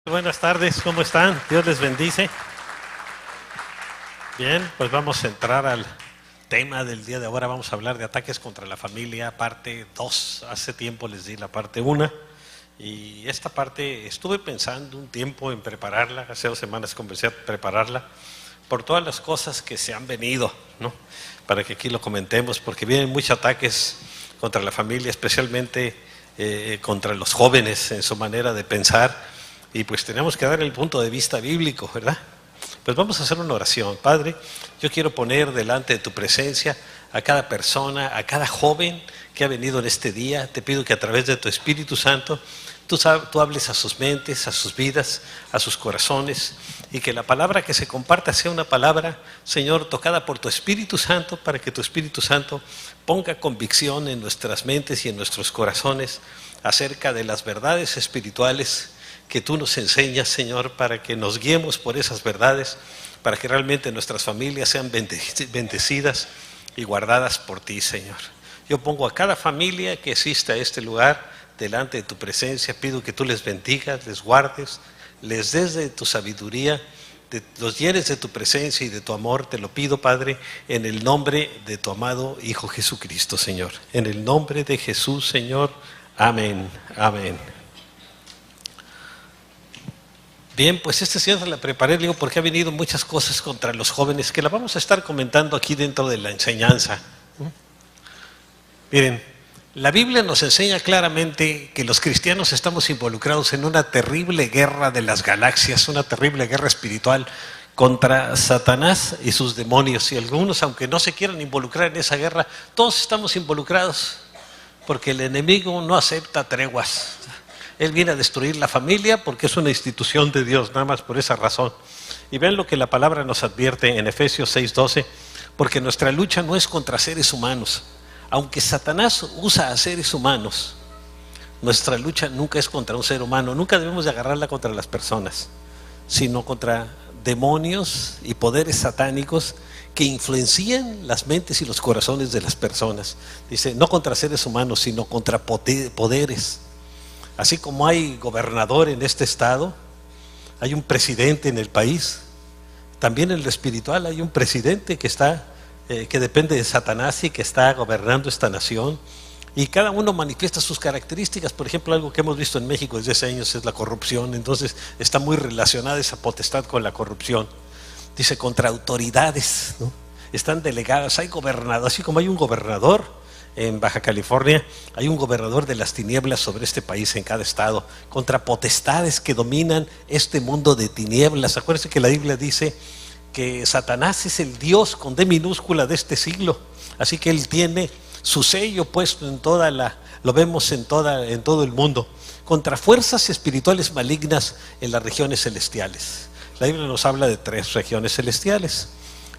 Buenas tardes, ¿cómo están? Dios les bendice. Bien, pues vamos a entrar al tema del día de ahora. Vamos a hablar de ataques contra la familia, parte 2. Hace tiempo les di la parte 1 y esta parte estuve pensando un tiempo en prepararla. Hace 2 semanas comencé a prepararla por todas las cosas que se han venido, ¿no? Para que aquí lo comentemos, porque vienen muchos ataques contra la familia, especialmente contra los jóvenes en su manera de pensar. Y pues tenemos que dar el punto de vista bíblico, ¿verdad? Pues vamos a hacer una oración. Padre, yo quiero poner delante de tu presencia a cada persona, a cada joven que ha venido en este día. Te pido que a través de tu Espíritu Santo tú hables a sus mentes, a sus vidas, a sus corazones, y que la palabra que se comparta sea una palabra, Señor, tocada por tu Espíritu Santo, para que tu Espíritu Santo ponga convicción en nuestras mentes y en nuestros corazones acerca de las verdades espirituales que tú nos enseñas, Señor, para que nos guiemos por esas verdades, para que realmente nuestras familias sean bendecidas y guardadas por ti, Señor. Yo pongo a cada familia que exista a este lugar delante de tu presencia. Pido que tú les bendigas, les guardes, les des de tu sabiduría, los llenes de tu presencia y de tu amor. Te lo pido, Padre, en el nombre de tu amado Hijo Jesucristo, Señor. En el nombre de Jesús, Señor. Amén, amén. Bien, pues señor la preparé, digo, porque ha venido muchas cosas contra los jóvenes que la vamos a estar comentando aquí dentro de la enseñanza. Miren, la Biblia nos enseña claramente que los cristianos estamos involucrados en una terrible guerra de las galaxias, una terrible guerra espiritual contra Satanás y sus demonios. Y algunos, aunque no se quieran involucrar en esa guerra, todos estamos involucrados, porque el enemigo no acepta treguas. Él viene a destruir la familia porque es una institución de Dios, nada más por esa razón. Y vean lo que la palabra nos advierte en Efesios 6:12, porque nuestra lucha no es contra seres humanos. Aunque Satanás usa a seres humanos, nuestra lucha nunca es contra un ser humano. Nunca debemos de agarrarla contra las personas, sino contra demonios y poderes satánicos que influencian las mentes y los corazones de las personas. Dice, no contra seres humanos, sino contra poderes. Así como hay gobernador en este estado, hay un presidente en el país, también en lo espiritual hay un presidente que depende de Satanás y que está gobernando esta nación, y cada uno manifiesta sus características. Por ejemplo, algo que hemos visto en México desde hace años es la corrupción. Entonces está muy relacionada esa potestad con la corrupción. Dice, contra autoridades, ¿no? Están delegadas, hay gobernadores, así como hay un gobernador en Baja California, hay un gobernador de las tinieblas sobre este país en cada estado, contra potestades que dominan este mundo de tinieblas. Acuérdense que la Biblia dice que Satanás es el Dios con D minúscula de este siglo, así que él tiene su sello puesto en lo vemos en todo el mundo, contra fuerzas espirituales malignas en las regiones celestiales. La Biblia nos habla de 3 regiones celestiales.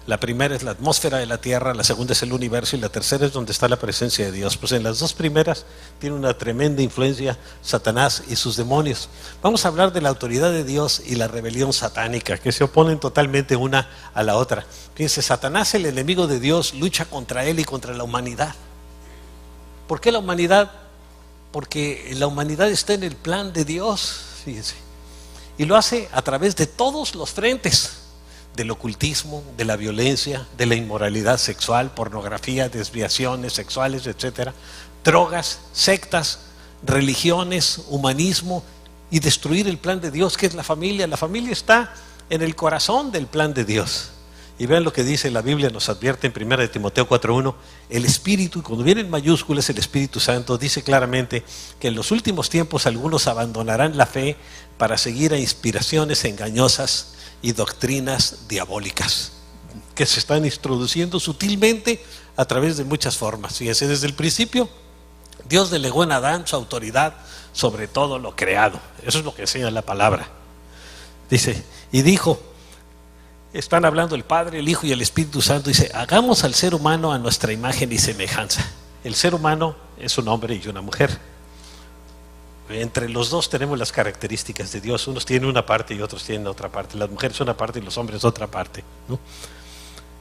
La primera es la atmósfera de la tierra, la segunda es el universo y la tercera es donde está la presencia de Dios. Pues en las 2 primeras tiene una tremenda influencia Satanás y sus demonios. Vamos a hablar de la autoridad de Dios y la rebelión satánica, que se oponen totalmente una a la otra. Fíjense, Satanás, el enemigo de Dios, lucha contra él y contra la humanidad. ¿Por qué la humanidad? Porque la humanidad está en el plan de Dios, fíjense, y lo hace a través de todos los frentes: del ocultismo, de la violencia, de la inmoralidad sexual, pornografía, desviaciones sexuales, etcétera, drogas, sectas, religiones, humanismo, y destruir el plan de Dios, que es la familia. La familia está en el corazón del plan de Dios. Y vean lo que dice la Biblia, nos advierte en 1 de Timoteo 4:1, el Espíritu, y cuando viene en mayúsculas el Espíritu Santo, dice claramente que en los últimos tiempos algunos abandonarán la fe para seguir a inspiraciones engañosas y doctrinas diabólicas que se están introduciendo sutilmente a través de muchas formas. Fíjense, desde el principio Dios delegó en Adán su autoridad sobre todo lo creado. Eso es lo que enseña la palabra. Dice, y dijo, están hablando el Padre, el Hijo y el Espíritu Santo, dice, hagamos al ser humano a nuestra imagen y semejanza. El ser humano es un hombre y una mujer. Entre los dos tenemos las características de Dios. Unos tienen una parte y otros tienen otra parte. Las mujeres una parte y los hombres otra parte, ¿no?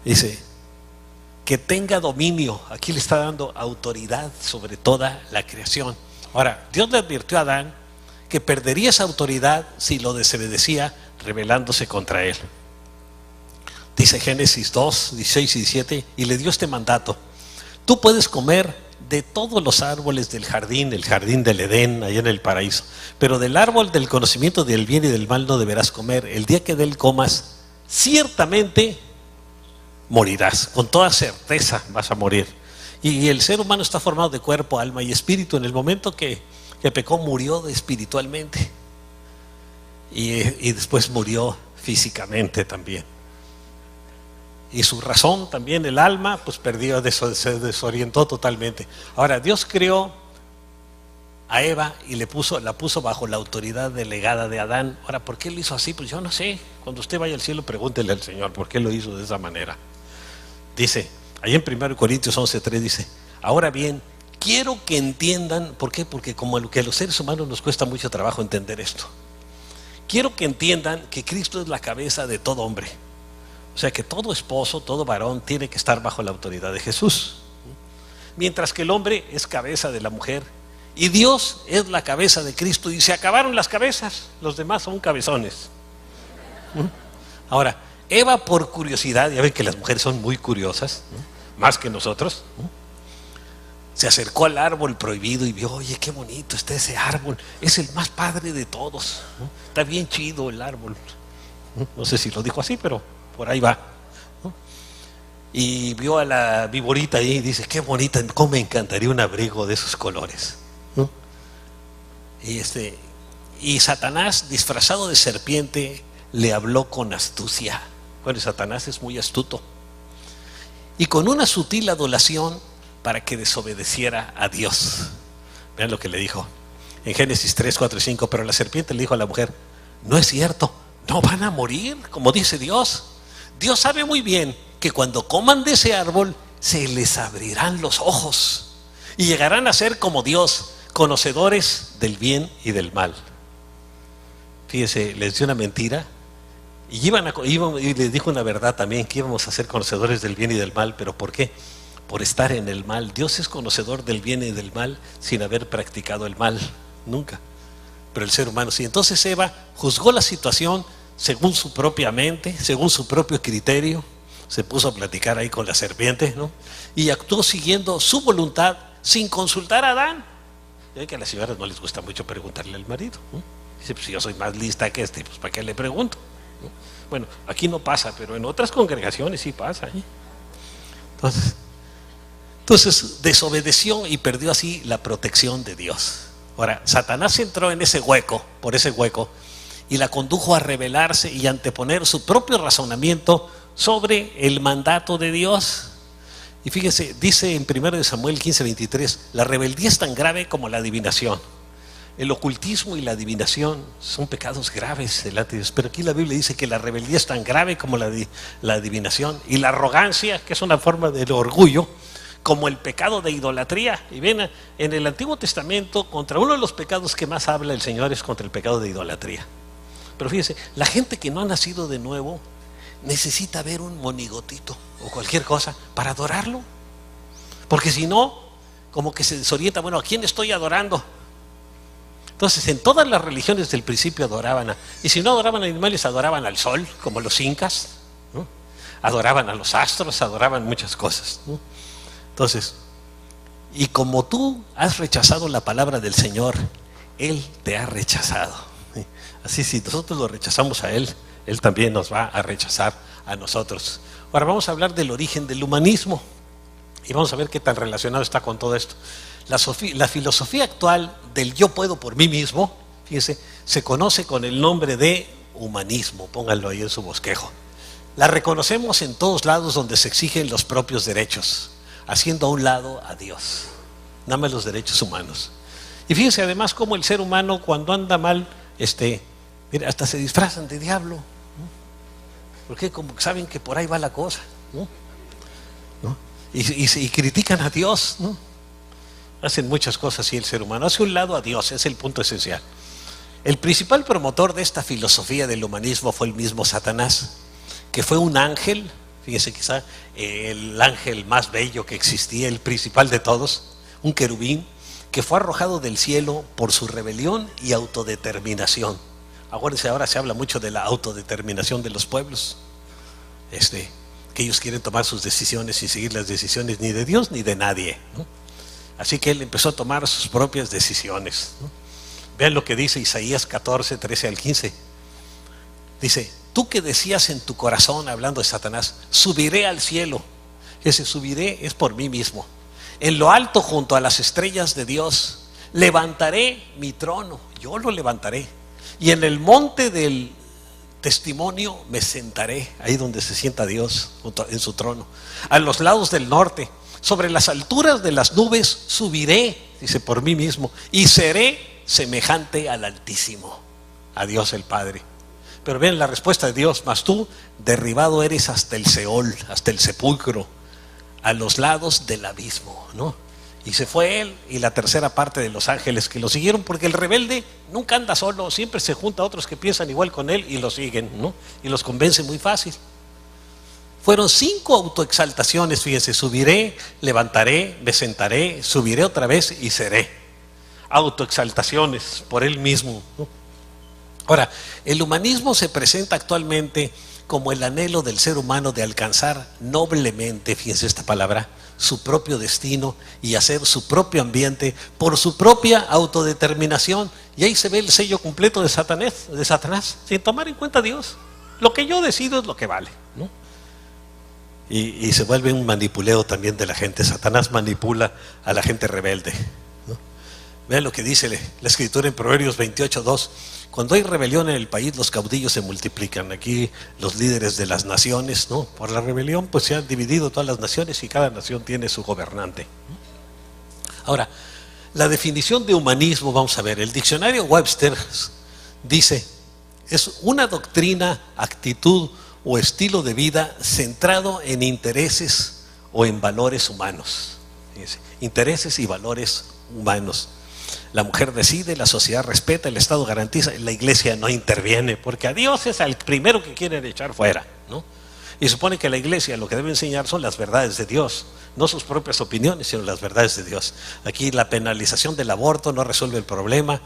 Dice, que tenga dominio. Aquí le está dando autoridad sobre toda la creación. Ahora, Dios le advirtió a Adán que perdería esa autoridad si lo desobedecía, rebelándose contra él. Dice Génesis 2, 16 y 17, y le dio este mandato: tú puedes comer de todos los árboles del jardín, el jardín del Edén, allá en el paraíso, pero del árbol del conocimiento del bien y del mal no deberás comer. El día que de él comas, ciertamente morirás, con toda certeza vas a morir. Y el ser humano está formado de cuerpo, alma y espíritu. En el momento que pecó, murió espiritualmente y después murió físicamente también. Y su razón también, el alma, pues perdió, se desorientó totalmente. Ahora, Dios creó a Eva y la puso bajo la autoridad delegada de Adán. Ahora, ¿por qué lo hizo así? Pues yo no sé. Cuando usted vaya al cielo, pregúntele al Señor por qué lo hizo de esa manera. Dice, ahí en 1 Corintios 11:3 dice: ahora bien, quiero que entiendan. ¿Por qué? Porque como que a los seres humanos nos cuesta mucho trabajo entender esto. Quiero que entiendan que Cristo es la cabeza de todo hombre. O sea que todo esposo, todo varón tiene que estar bajo la autoridad de Jesús. Mientras que el hombre es cabeza de la mujer y Dios es la cabeza de Cristo, y se acabaron las cabezas, los demás son cabezones. Ahora, Eva, por curiosidad, ya ven que las mujeres son muy curiosas, más que nosotros, se acercó al árbol prohibido y vio: oye, qué bonito está ese árbol, es el más padre de todos, está bien chido el árbol. No sé si lo dijo así, pero por ahí va. Y vio a la viborita ahí y dice: qué bonita, cómo me encantaría un abrigo de esos colores. Y Satanás, disfrazado de serpiente, le habló con astucia. Bueno, Satanás es muy astuto. Y con una sutil adulación para que desobedeciera a Dios. Vean lo que le dijo en Génesis 3, 4 y 5. Pero la serpiente le dijo a la mujer: no es cierto, no van a morir, como dice Dios. Dios sabe muy bien que cuando coman de ese árbol se les abrirán los ores y llegarán a ser como Dios, conocedores del bien y del mal. Fíjese, les dio una mentira y les dijo una verdad también, que íbamos a ser conocedores del bien y del mal. ¿Pero por qué? Por estar en el mal. Dios es conocedor del bien y del mal sin haber practicado el mal, nunca. Pero el ser humano sí. Entonces Eva juzgó la situación según su propia mente, según su propio criterio. Se puso a platicar ahí con la serpiente, ¿no? Y actuó siguiendo su voluntad sin consultar a Adán. Ya que a las señoras no les gusta mucho preguntarle al marido, ¿no? Dice: pues si yo soy más lista que este, pues ¿para qué le pregunto? ¿No? Bueno, aquí no pasa, pero en otras congregaciones sí pasa, ¿eh? Entonces desobedeció y perdió así la protección de Dios. Ahora, Satanás entró en ese hueco, por ese hueco, y la condujo a rebelarse y anteponer su propio razonamiento sobre el mandato de Dios. Y fíjese, dice en 1 Samuel 15:23: la rebeldía es tan grave como la adivinación. El ocultismo y la adivinación son pecados graves delante de Dios, pero aquí la Biblia dice que la rebeldía es tan grave como la adivinación, y la arrogancia, que es una forma del orgullo, como el pecado de idolatría. Y ven, en el Antiguo Testamento, contra uno de los pecados que más habla el Señor es contra el pecado de idolatría. Pero fíjese, la gente que no ha nacido de nuevo necesita ver un monigotito o cualquier cosa para adorarlo, porque si no, como que se desorienta. Bueno, ¿a quién estoy adorando? Entonces, en todas las religiones del principio adoraban y si no adoraban a animales, adoraban al sol, como los incas, ¿no? Adoraban a los astros, adoraban muchas cosas, ¿no? Entonces, y como tú has rechazado la palabra del Señor, Él te ha rechazado. Así, si nosotros lo rechazamos a Él, Él también nos va a rechazar a nosotros. Ahora vamos a hablar del origen del humanismo y vamos a ver qué tan relacionado está con todo esto. La filosofía actual del yo puedo por mí mismo, fíjese, se conoce con el nombre de humanismo. Pónganlo ahí en su bosquejo. La reconocemos en todos lados donde se exigen los propios derechos, haciendo a un lado a Dios, nada más los derechos humanos. Y fíjense además cómo el ser humano, cuando anda mal, mira, hasta se disfrazan de diablo, ¿no? Porque como saben que por ahí va la cosa, ¿no? Y critican a Dios, ¿no? Hacen muchas cosas y el ser humano hace un lado a Dios, es el punto esencial. El principal promotor de esta filosofía del humanismo fue el mismo Satanás, que fue un ángel, fíjese, quizá el ángel más bello que existía, el principal de todos, un querubín, que fue arrojado del cielo por su rebelión y autodeterminación. Acuérdense, ahora se habla mucho de la autodeterminación de los pueblos, que ellos quieren tomar sus decisiones sin seguir las decisiones ni de Dios ni de nadie, ¿no? Así que él empezó a tomar sus propias decisiones, ¿no? Vean lo que dice Isaías 14, 13 al 15. Dice: tú que decías en tu corazón, hablando de Satanás, subiré al cielo. Ese subiré es por mí mismo. En lo alto, junto a las estrellas de Dios, levantaré mi trono. Yo lo levantaré. Y en el monte del testimonio me sentaré, ahí donde se sienta Dios, en su trono. A los lados del norte, sobre las alturas de las nubes, subiré, dice, por mí mismo, y seré semejante al Altísimo, a Dios el Padre. Pero vean la respuesta de Dios: mas tú derribado eres hasta el Seol, hasta el sepulcro, a los lados del abismo, ¿no? Y se fue él y la tercera parte de los ángeles que lo siguieron, porque el rebelde nunca anda solo, siempre se junta a otros que piensan igual con él y lo siguen, ¿no? Y los convence muy fácil. Fueron 5 autoexaltaciones, fíjense: subiré, levantaré, me sentaré, subiré otra vez y seré. Autoexaltaciones por él mismo, ¿no? Ahora, el humanismo se presenta actualmente como el anhelo del ser humano de alcanzar noblemente, fíjense esta palabra, su propio destino y hacer su propio ambiente por su propia autodeterminación. Y ahí se ve el sello completo de Satanás, sin tomar en cuenta a Dios. Lo que yo decido es lo que vale, ¿no? Y se vuelve un manipuleo también de la gente. Satanás manipula a la gente rebelde, ¿no? Vean lo que dice la escritura en Proverbios 28:2. Cuando hay rebelión en el país, los caudillos se multiplican. Aquí los líderes de las naciones, ¿no? Por la rebelión pues se han dividido todas las naciones y cada nación tiene su gobernante. Ahora, la definición de humanismo, vamos a ver, el diccionario Webster dice: es una doctrina, actitud o estilo de vida centrado en intereses o en valores humanos. Fíjense, intereses y valores humanos. La mujer decide, la sociedad respeta, el Estado garantiza, la iglesia no interviene, porque a Dios es el primero que quieren echar fuera, ¿no? Y supone que la iglesia lo que debe enseñar son las verdades de Dios, no sus propias opiniones, sino las verdades de Dios. Aquí la penalización del aborto no resuelve el problema.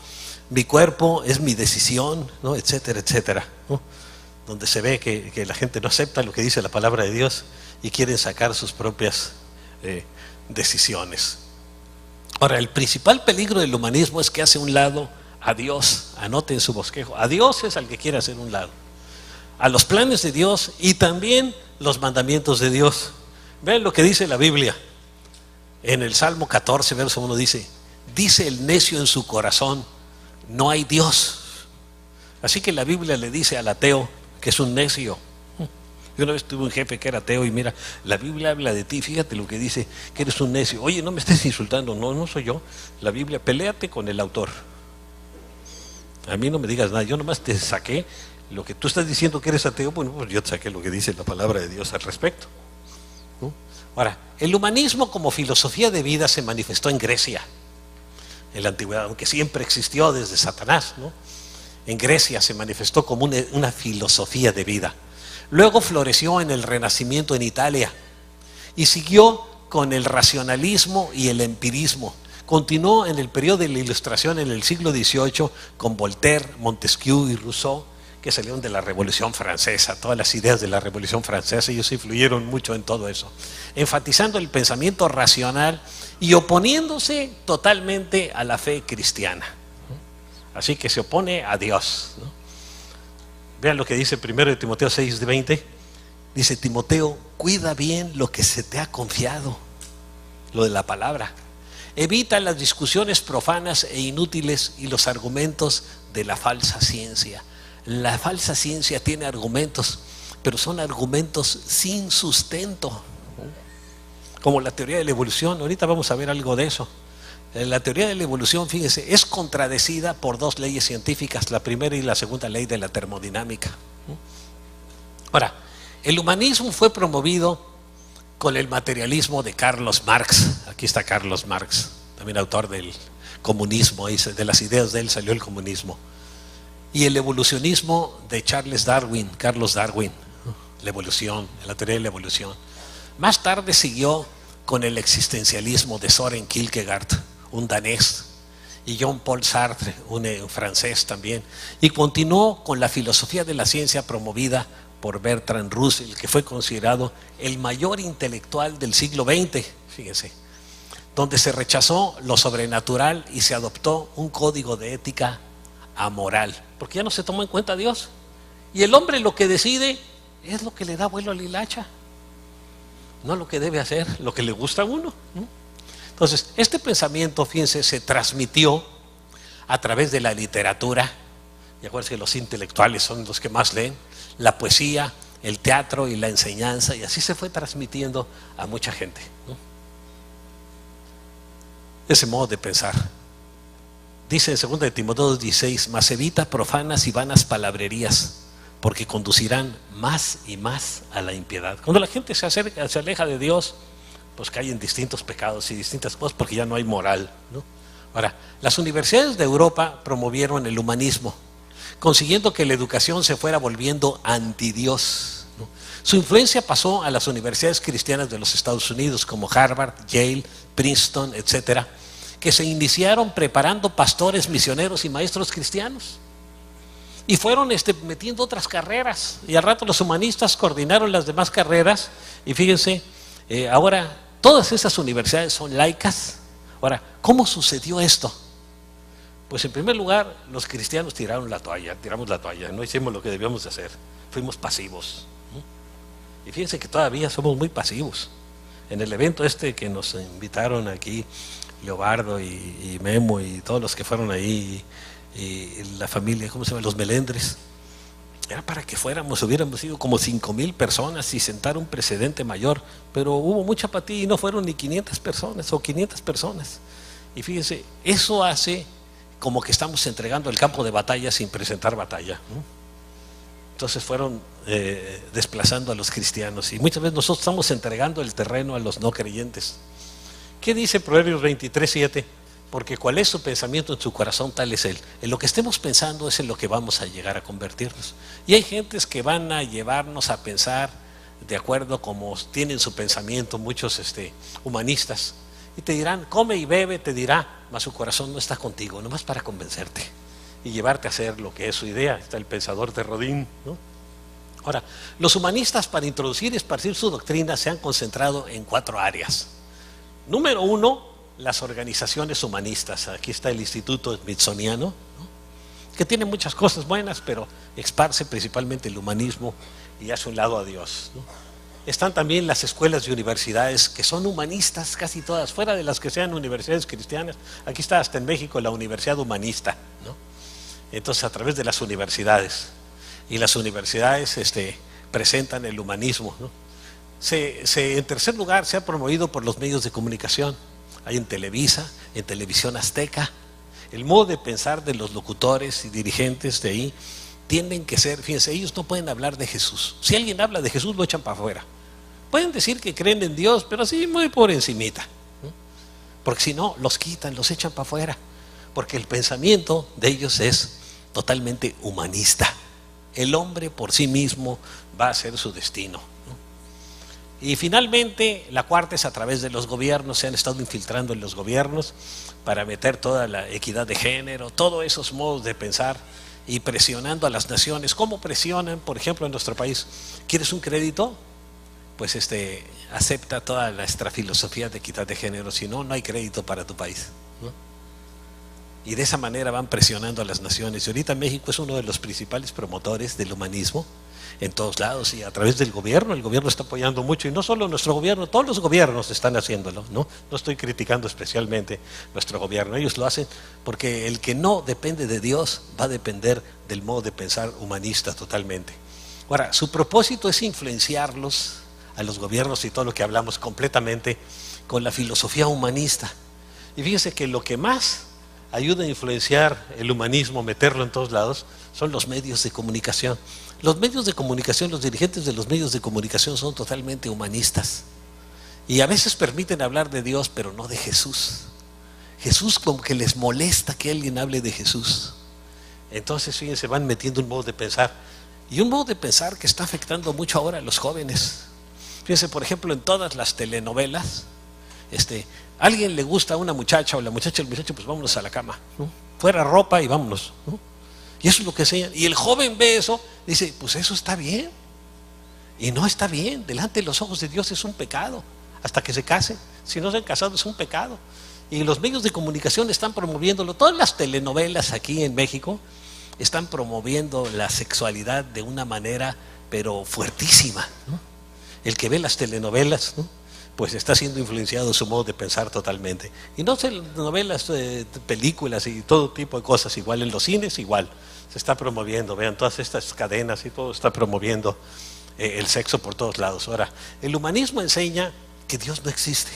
Mi cuerpo es mi decisión, ¿no? Etcétera, etcétera, ¿no? Donde se ve que la gente no acepta lo que dice la palabra de Dios y quieren sacar sus propias decisiones. Ahora, el principal peligro del humanismo es que hace un lado a Dios. Anoten su bosquejo: a Dios es al que quiere hacer un lado, a los planes de Dios y también los mandamientos de Dios. Vean lo que dice la Biblia en el Salmo 14, verso 1. Dice el necio en su corazón: no hay Dios. Así que la Biblia le dice al ateo que es un necio. Yo una vez tuve un jefe que era ateo y mira, la Biblia habla de ti, fíjate lo que dice, que eres un necio. Oye, no me estés insultando. No, no soy yo. La Biblia, peléate con el autor. A mí no me digas nada, yo nomás te saqué lo que tú estás diciendo que eres ateo. Bueno, pues yo te saqué lo que dice la palabra de Dios al respecto, ¿no? Ahora, el humanismo como filosofía de vida se manifestó en Grecia, en la antigüedad, aunque siempre existió desde Satanás, ¿no? En Grecia se manifestó como una filosofía de vida. Luego floreció en el Renacimiento en Italia y siguió con el racionalismo y el empirismo. Continuó en el periodo de la Ilustración en el siglo XVIII con Voltaire, Montesquieu y Rousseau, que salieron de la Revolución Francesa. Todas las ideas de la Revolución Francesa, ellos influyeron mucho en todo eso, enfatizando el pensamiento racional y oponiéndose totalmente a la fe cristiana. Así que se opone a Dios, ¿no? Vean lo que dice 1 Timoteo 6:20. Dice: Timoteo, cuida bien lo que se te ha confiado, lo de la palabra. Evita las discusiones profanas e inútiles y los argumentos de la falsa ciencia. La falsa ciencia tiene argumentos, pero son argumentos sin sustento, como la teoría de la evolución. Ahorita vamos a ver algo de eso. La teoría de la evolución, fíjense, es contradecida por 2 leyes científicas, la primera y la segunda ley de la termodinámica. Ahora, el humanismo fue promovido con el materialismo de Carlos Marx. Aquí está Carlos Marx, también autor del comunismo, de las ideas de él salió el comunismo. Y el evolucionismo de Carlos Darwin, la evolución, la teoría de la evolución. Más tarde siguió con el existencialismo de Søren Kierkegaard, un danés, y Jean-Paul Sartre, un francés también, y continuó con la filosofía de la ciencia promovida por Bertrand Russell, que fue considerado el mayor intelectual del siglo XX, fíjense, donde se rechazó lo sobrenatural y se adoptó un código de ética amoral, porque ya no se tomó en cuenta a Dios, y el hombre lo que decide es lo que le da vuelo a la hilacha, no lo que debe hacer, lo que le gusta a uno, ¿no? Entonces, este pensamiento, fíjense, se transmitió a través de la literatura, y acuérdense que los intelectuales son los que más leen, la poesía, el teatro y la enseñanza, y así se fue transmitiendo a mucha gente, ¿no? Ese modo de pensar. Dice en 2 de Timoteo 16, mas evita profanas y vanas palabrerías, porque conducirán más y más a la impiedad. Cuando la gente se aleja de Dios, pues cae en distintos pecados y distintas cosas, porque ya no hay moral, ¿no? Ahora, las universidades de Europa promovieron el humanismo, consiguiendo que la educación se fuera volviendo antidios, ¿no? Su influencia pasó a las universidades cristianas de los Estados Unidos, como Harvard, Yale, Princeton, etcétera, que se iniciaron preparando pastores, misioneros y maestros cristianos. Y fueron metiendo otras carreras, y al rato los humanistas coordinaron las demás carreras, y fíjense, ahora todas esas universidades son laicas. Ahora, ¿cómo sucedió esto? Pues en primer lugar, los cristianos tiramos la toalla, no hicimos lo que debíamos de hacer, fuimos pasivos, ¿no? Y fíjense que todavía somos muy pasivos. En el evento que nos invitaron aquí, Leobardo y Memo y todos los que fueron ahí, y la familia, ¿cómo se llama? Los Melendres, era para que hubiéramos sido como 5,000 personas y sentar un precedente mayor, pero hubo mucha apatía y no fueron ni 500 personas o 500 personas. Y fíjense, eso hace como que estamos entregando el campo de batalla sin presentar batalla, ¿no? Entonces fueron desplazando a los cristianos, y muchas veces nosotros estamos entregando el terreno a los no creyentes. ¿Qué dice Proverbios 23:7? Porque cuál es su pensamiento en su corazón, tal es él. En lo que estemos pensando es en lo que vamos a llegar a convertirnos. Y hay gentes que van a llevarnos a pensar de acuerdo como tienen su pensamiento, muchos humanistas, y te dirán, come y bebe, te dirá, mas su corazón no está contigo, nomás para convencerte y llevarte a hacer lo que es su idea. Está el pensador de Rodin, ¿no? Ahora, los humanistas, para introducir y esparcir su doctrina, se han concentrado en 4 áreas. Número 1, las organizaciones humanistas. Aquí está el Instituto Smithsoniano, ¿no? Que tiene muchas cosas buenas, pero esparce principalmente el humanismo y hace un lado a Dios, ¿no? Están también las escuelas y universidades que son humanistas, casi todas, fuera de las que sean universidades cristianas. Aquí está hasta en México la Universidad Humanista, ¿no? Entonces, a través de las universidades, y las universidades presentan el humanismo, ¿no? En tercer lugar, se ha promovido por los medios de comunicación. Hay en Televisa, en Televisión Azteca. El modo de pensar de los locutores y dirigentes de ahí tienden que ser, fíjense, ellos no pueden hablar de Jesús. Si alguien habla de Jesús, lo echan para afuera. Pueden decir que creen en Dios, pero así muy por encimita, ¿no? Porque si no, los quitan, los echan para afuera. Porque el pensamiento de ellos es totalmente humanista. El hombre por sí mismo va a ser su destino, ¿no? Y finalmente, la cuarta es a través de los gobiernos. Se han estado infiltrando en los gobiernos para meter toda la equidad de género, todos esos modos de pensar, y presionando a las naciones. ¿Cómo presionan? Por ejemplo, en nuestro país, ¿quieres un crédito? Pues acepta toda nuestra filosofía de equidad de género, si no, no hay crédito para tu país, ¿no? Y de esa manera van presionando a las naciones. Y ahorita México es uno de los principales promotores del humanismo en todos lados, y a través del gobierno. El gobierno está apoyando mucho, y no solo nuestro gobierno, todos los gobiernos están haciéndolo, ¿no? No estoy criticando especialmente nuestro gobierno, ellos lo hacen porque el que no depende de Dios va a depender del modo de pensar humanista totalmente. Ahora, su propósito es influenciarlos a los gobiernos y todo lo que hablamos completamente con la filosofía humanista. Y fíjense que lo que más ayuda a influenciar el humanismo, meterlo en todos lados, son los medios de comunicación. Los medios de comunicación, los dirigentes de los medios de comunicación son totalmente humanistas, y a veces permiten hablar de Dios, pero no de Jesús. Jesús, como que les molesta que alguien hable de Jesús. Entonces, fíjense, van metiendo un modo de pensar, y un modo de pensar que está afectando mucho ahora a los jóvenes. Fíjense, por ejemplo, en todas las telenovelas a alguien le gusta a una muchacha o la muchacha al muchacho, pues vámonos a la cama, ¿no? Fuera ropa y vámonos, ¿no? Y eso es lo que enseñan. Y el joven ve eso, dice, pues eso está bien. Y no está bien, delante de los ojos de Dios es un pecado, hasta que se casen. Si no se han casado es un pecado. Y los medios de comunicación están promoviéndolo. Todas las telenovelas aquí en México están promoviendo la sexualidad de una manera, pero fuertísima, ¿no? El que ve las telenovelas, ¿no?, pues está siendo influenciado en su modo de pensar totalmente. Y no telenovelas, películas y todo tipo de cosas, igual en los cines, igual se está promoviendo. Vean, todas estas cadenas y todo está promoviendo el sexo por todos lados. Ahora, el humanismo enseña que Dios no existe.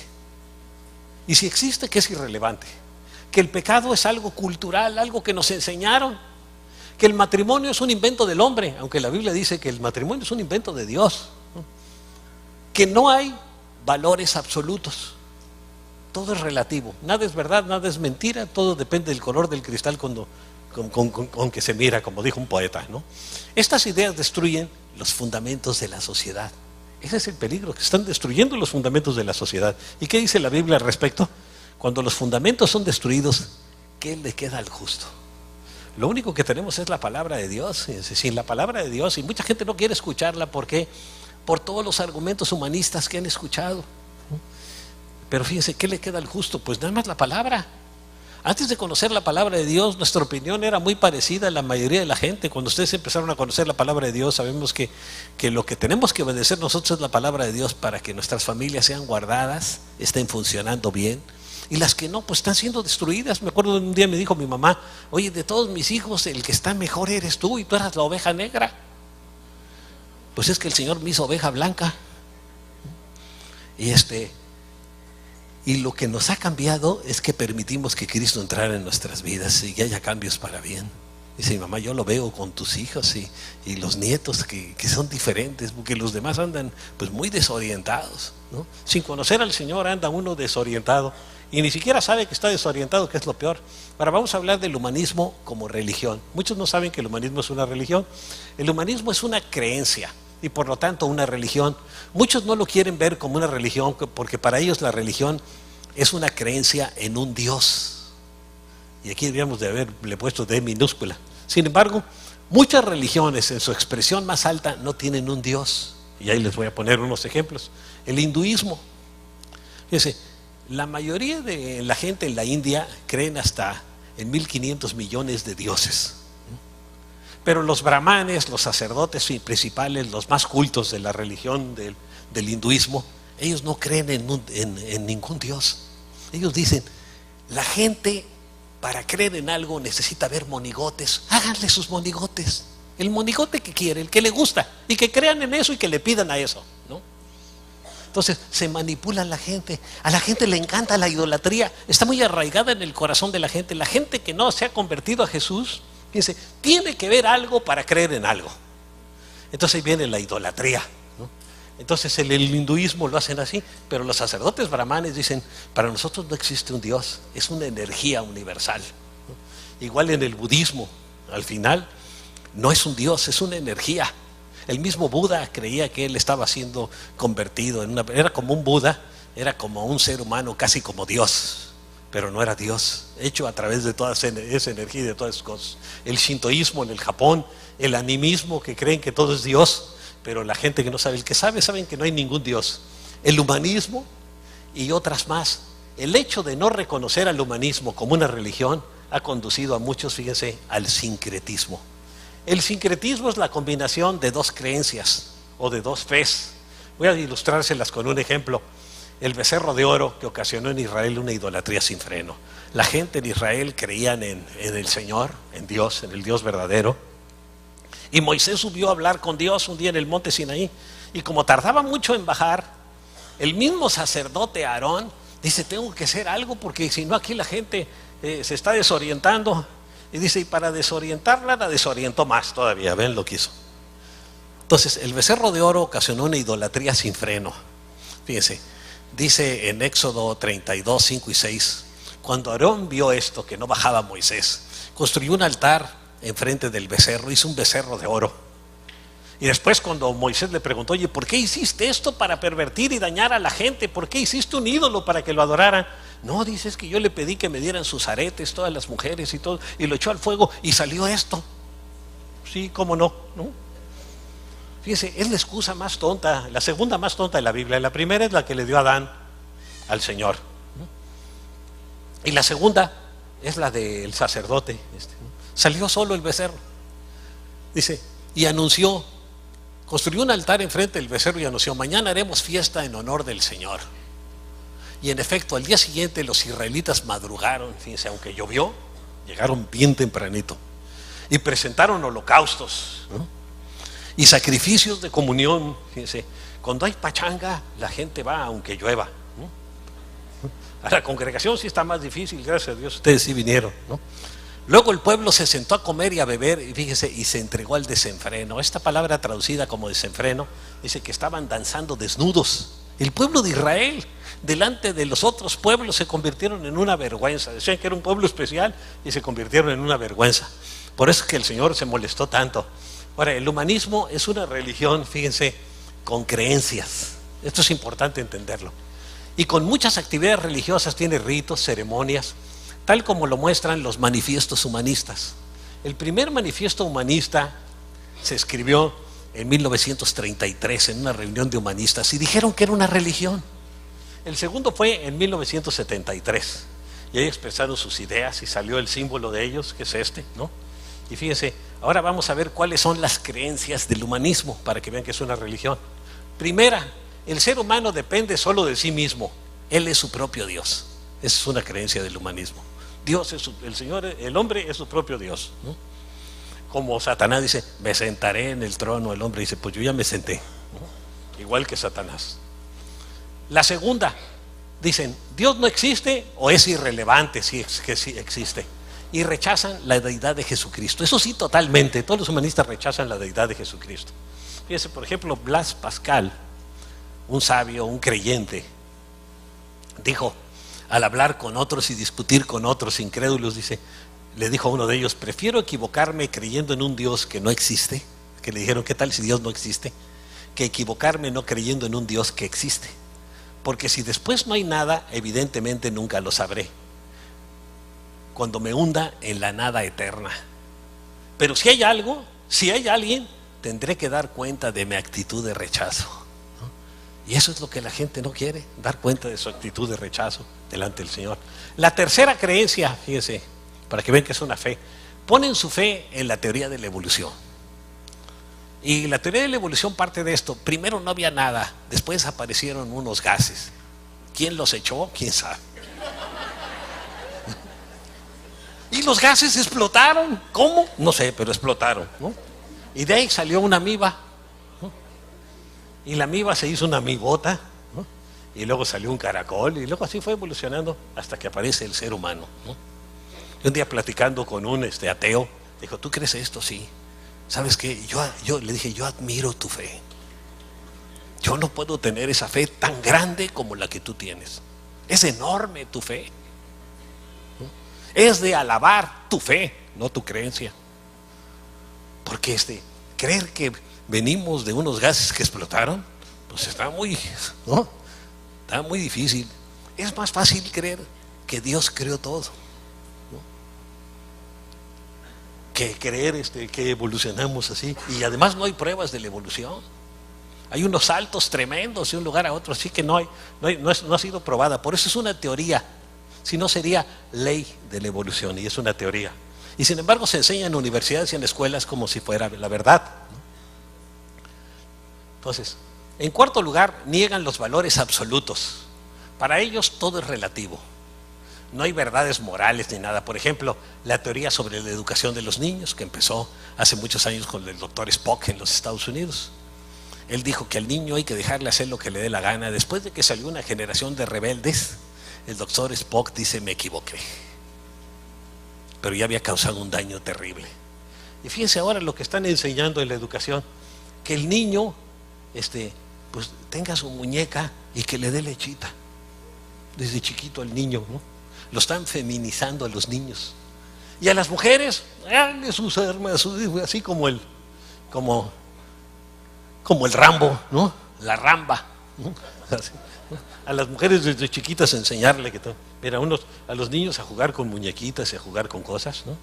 Y si existe, que es irrelevante. Que el pecado es algo cultural, algo que nos enseñaron. Que el matrimonio es un invento del hombre, aunque la Biblia dice que el matrimonio es un invento de Dios, ¿no? Que no hay valores absolutos. Todo es relativo. Nada es verdad, nada es mentira. Todo depende del color del cristal con que se mira, como dijo un poeta, ¿no? Estas ideas destruyen los fundamentos de la sociedad. Ese es el peligro, que están destruyendo los fundamentos de la sociedad. ¿Y qué dice la Biblia al respecto? Cuando los fundamentos son destruidos, ¿qué le queda al justo? Lo único que tenemos es la palabra de Dios. Sin la palabra de Dios, y mucha gente no quiere escucharla, ¿por qué? Por todos los argumentos humanistas que han escuchado. Pero fíjense, ¿qué le queda al justo? Pues nada más la palabra. Antes de conocer la palabra de Dios, nuestra opinión era muy parecida a la mayoría de la gente. Cuando ustedes empezaron a conocer la palabra de Dios, sabemos que lo que tenemos que obedecer nosotros es la palabra de Dios para que nuestras familias sean guardadas, estén funcionando bien. Y las que no, pues están siendo destruidas. Me acuerdo un día me dijo mi mamá, oye, de todos mis hijos, el que está mejor eres tú, y tú eras la oveja negra. Pues es que el Señor me hizo oveja blanca. Y lo que nos ha cambiado es que permitimos que Cristo entrara en nuestras vidas y que haya cambios para bien. Dice mi mamá, yo lo veo con tus hijos y los nietos que son diferentes, porque los demás andan pues muy desorientados, ¿no? Sin conocer al Señor anda uno desorientado y ni siquiera sabe que está desorientado, que es lo peor. Ahora vamos a hablar del humanismo como religión. Muchos no saben que el humanismo es una religión. El humanismo es una creencia y por lo tanto una religión. Muchos no lo quieren ver como una religión porque para ellos la religión es una creencia en un Dios. Y aquí deberíamos de haberle puesto D minúscula. Sin embargo, muchas religiones en su expresión más alta no tienen un Dios. Y ahí les voy a poner unos ejemplos. El hinduismo. Fíjense, la mayoría de la gente en la India creen hasta en 1.500 millones de dioses. Pero los brahmanes, los sacerdotes principales, los más cultos de la religión del hinduismo, ellos no creen en ningún Dios. Ellos dicen, la gente para creer en algo necesita ver monigotes. Háganle sus monigotes. El monigote que quiere, el que le gusta, y que crean en eso y que le pidan a eso, ¿no? Entonces se manipula a la gente. A la gente le encanta la idolatría. Está muy arraigada en el corazón de la gente. La gente que no se ha convertido a Jesús, fíjense, tiene que ver algo para creer en algo. Entonces ahí viene la idolatría, ¿no? Entonces el hinduismo lo hacen así, pero los sacerdotes brahmanes dicen, para nosotros no existe un Dios, es una energía universal, ¿no? Igual en el budismo, al final, no es un Dios, es una energía. El mismo Buda creía que él estaba siendo convertido era como un Buda, era como un ser humano, casi como Dios, pero no era Dios, hecho a través de toda esa energía y de todas esas cosas. El shintoísmo en el Japón, el animismo, que creen que todo es Dios, pero la gente que no sabe, el que sabe, saben que no hay ningún Dios. El humanismo y otras más. El hecho de no reconocer al humanismo como una religión ha conducido a muchos, fíjense, al sincretismo. El sincretismo es la combinación de dos creencias o de dos fes. Voy a ilustrárselas con un ejemplo. El becerro de oro que ocasionó en Israel una idolatría sin freno. La gente en Israel creían en el Señor, en Dios, en el Dios verdadero. Y Moisés subió a hablar con Dios un día en el monte Sinaí. Y como tardaba mucho en bajar, el mismo sacerdote Aarón dice, tengo que hacer algo porque si no aquí la gente se está desorientando. Y dice, y para desorientarla, la desorientó más todavía. Ven lo que hizo. Entonces, el becerro de oro ocasionó una idolatría sin freno. Fíjense, dice en Éxodo 32, 5 y 6, cuando Aarón vio esto, que no bajaba Moisés, construyó un altar enfrente del becerro, hizo un becerro de oro. Y después cuando Moisés le preguntó, oye, ¿por qué hiciste esto para pervertir y dañar a la gente? ¿Por qué hiciste un ídolo para que lo adoraran? No, dice, es que yo le pedí que me dieran sus aretes, todas las mujeres y todo, y lo echó al fuego y salió esto. Sí, cómo no, ¿no? Fíjese, es la excusa más tonta, la segunda más tonta de la Biblia. La primera es la que le dio Adán al Señor, ¿no? Y la segunda es la del sacerdote, ¿no? Salió solo el becerro. Dice, y anunció, construyó un altar enfrente del becerro y anunció, mañana haremos fiesta en honor del Señor. Y en efecto, al día siguiente los israelitas madrugaron, fíjense, aunque llovió, llegaron bien tempranito y presentaron holocaustos, ¿no? Y sacrificios de comunión. Fíjense, cuando hay pachanga, la gente va aunque llueva, ¿no? A la congregación sí está más difícil, gracias a Dios, ustedes sí vinieron, ¿no? Luego el pueblo se sentó a comer y a beber, y fíjese, y se entregó al desenfreno. Esta palabra traducida como desenfreno dice que estaban danzando desnudos. El pueblo de Israel, delante de los otros pueblos, se convirtieron en una vergüenza. Decían que era un pueblo especial y se convirtieron en una vergüenza. Por eso es que el Señor se molestó tanto. Ahora, el humanismo es una religión, fíjense, con creencias. Esto es importante entenderlo. Y con muchas actividades religiosas, tiene ritos, ceremonias, tal como lo muestran los manifiestos humanistas. El primer manifiesto humanista se escribió en 1933 en una reunión de humanistas y dijeron que era una religión. El segundo fue en 1973 y ahí expresaron sus ideas y salió el símbolo de ellos, que es este, ¿no? Y fíjense, ahora vamos a ver cuáles son las creencias del humanismo para que vean que es una religión. Primera, el ser humano depende solo de sí mismo. Él es su propio Dios. Esa es una creencia del humanismo. Dios es el Señor, el hombre es su propio Dios, ¿no? Como Satanás dice, me sentaré en el trono. El hombre dice, pues yo ya me senté, ¿no? Igual que Satanás. La segunda, dicen, Dios no existe o es irrelevante si es que sí existe. Y rechazan la deidad de Jesucristo. Eso sí, totalmente. Todos los humanistas rechazan la deidad de Jesucristo. Fíjense, por ejemplo, Blas Pascal, un sabio, un creyente, dijo, al hablar con otros y discutir con otros incrédulos, dice, le dijo a uno de ellos, prefiero equivocarme creyendo en un Dios que no existe, que le dijeron, ¿qué tal si Dios no existe?, que equivocarme no creyendo en un Dios que existe, porque si después no hay nada, evidentemente nunca lo sabré, cuando me hunda en la nada eterna. Pero si hay algo, si hay alguien, tendré que dar cuenta de mi actitud de rechazo, ¿no? Y eso es lo que la gente no quiere, dar cuenta de su actitud de rechazo delante del Señor. La tercera creencia, fíjense, para que vean que es una fe, ponen su fe en la teoría de la evolución. Y la teoría de la evolución parte de esto. Primero no había nada, después aparecieron unos gases. ¿Quién los echó? ¿Quién sabe? Y los gases explotaron. ¿Cómo? No sé, pero explotaron, ¿no? Y de ahí salió una amiba, ¿no? Y la amiba se hizo una amibota, ¿no? Y luego salió un caracol, y luego así fue evolucionando hasta que aparece el ser humano, ¿no? Y un día platicando con un ateo, dijo, ¿tú crees esto? Sí. ¿Sabes qué? Yo le dije, yo admiro tu fe. Yo no puedo tener esa fe tan grande como la que tú tienes. Es enorme tu fe. Es de alabar tu fe, no tu creencia. Porque creer que venimos de unos gases que explotaron, pues está muy, ¿no? Está muy difícil. Es más fácil creer que Dios creó todo, ¿no? Que creer que evolucionamos así. Y además no hay pruebas de la evolución. Hay unos saltos tremendos de un lugar a otro, así que no ha sido probada. Por eso es una teoría. Si no, sería ley de la evolución, y es una teoría. Y sin embargo se enseña en universidades y en escuelas como si fuera la verdad, ¿no? Entonces, en cuarto lugar, niegan los valores absolutos. Para ellos todo es relativo. No hay verdades morales ni nada. Por ejemplo, la teoría sobre la educación de los niños, que empezó hace muchos años con el doctor Spock en los Estados Unidos. Él dijo que al niño hay que dejarle hacer lo que le dé la gana. Después de que salió una generación de rebeldes, el doctor Spock dice, me equivoqué, pero ya había causado un daño terrible. Y fíjense ahora lo que están enseñando en la educación, que el niño pues tenga su muñeca y que le dé lechita desde chiquito al niño, ¿no? Lo están feminizando a los niños. Y a las mujeres, dale sus armas, así como como el Rambo, ¿no? La Ramba, ¿no? Así, ¿no? A las mujeres desde chiquitas enseñarle que todo. Mira, a los niños a jugar con muñequitas y a jugar con cosas, ¿no?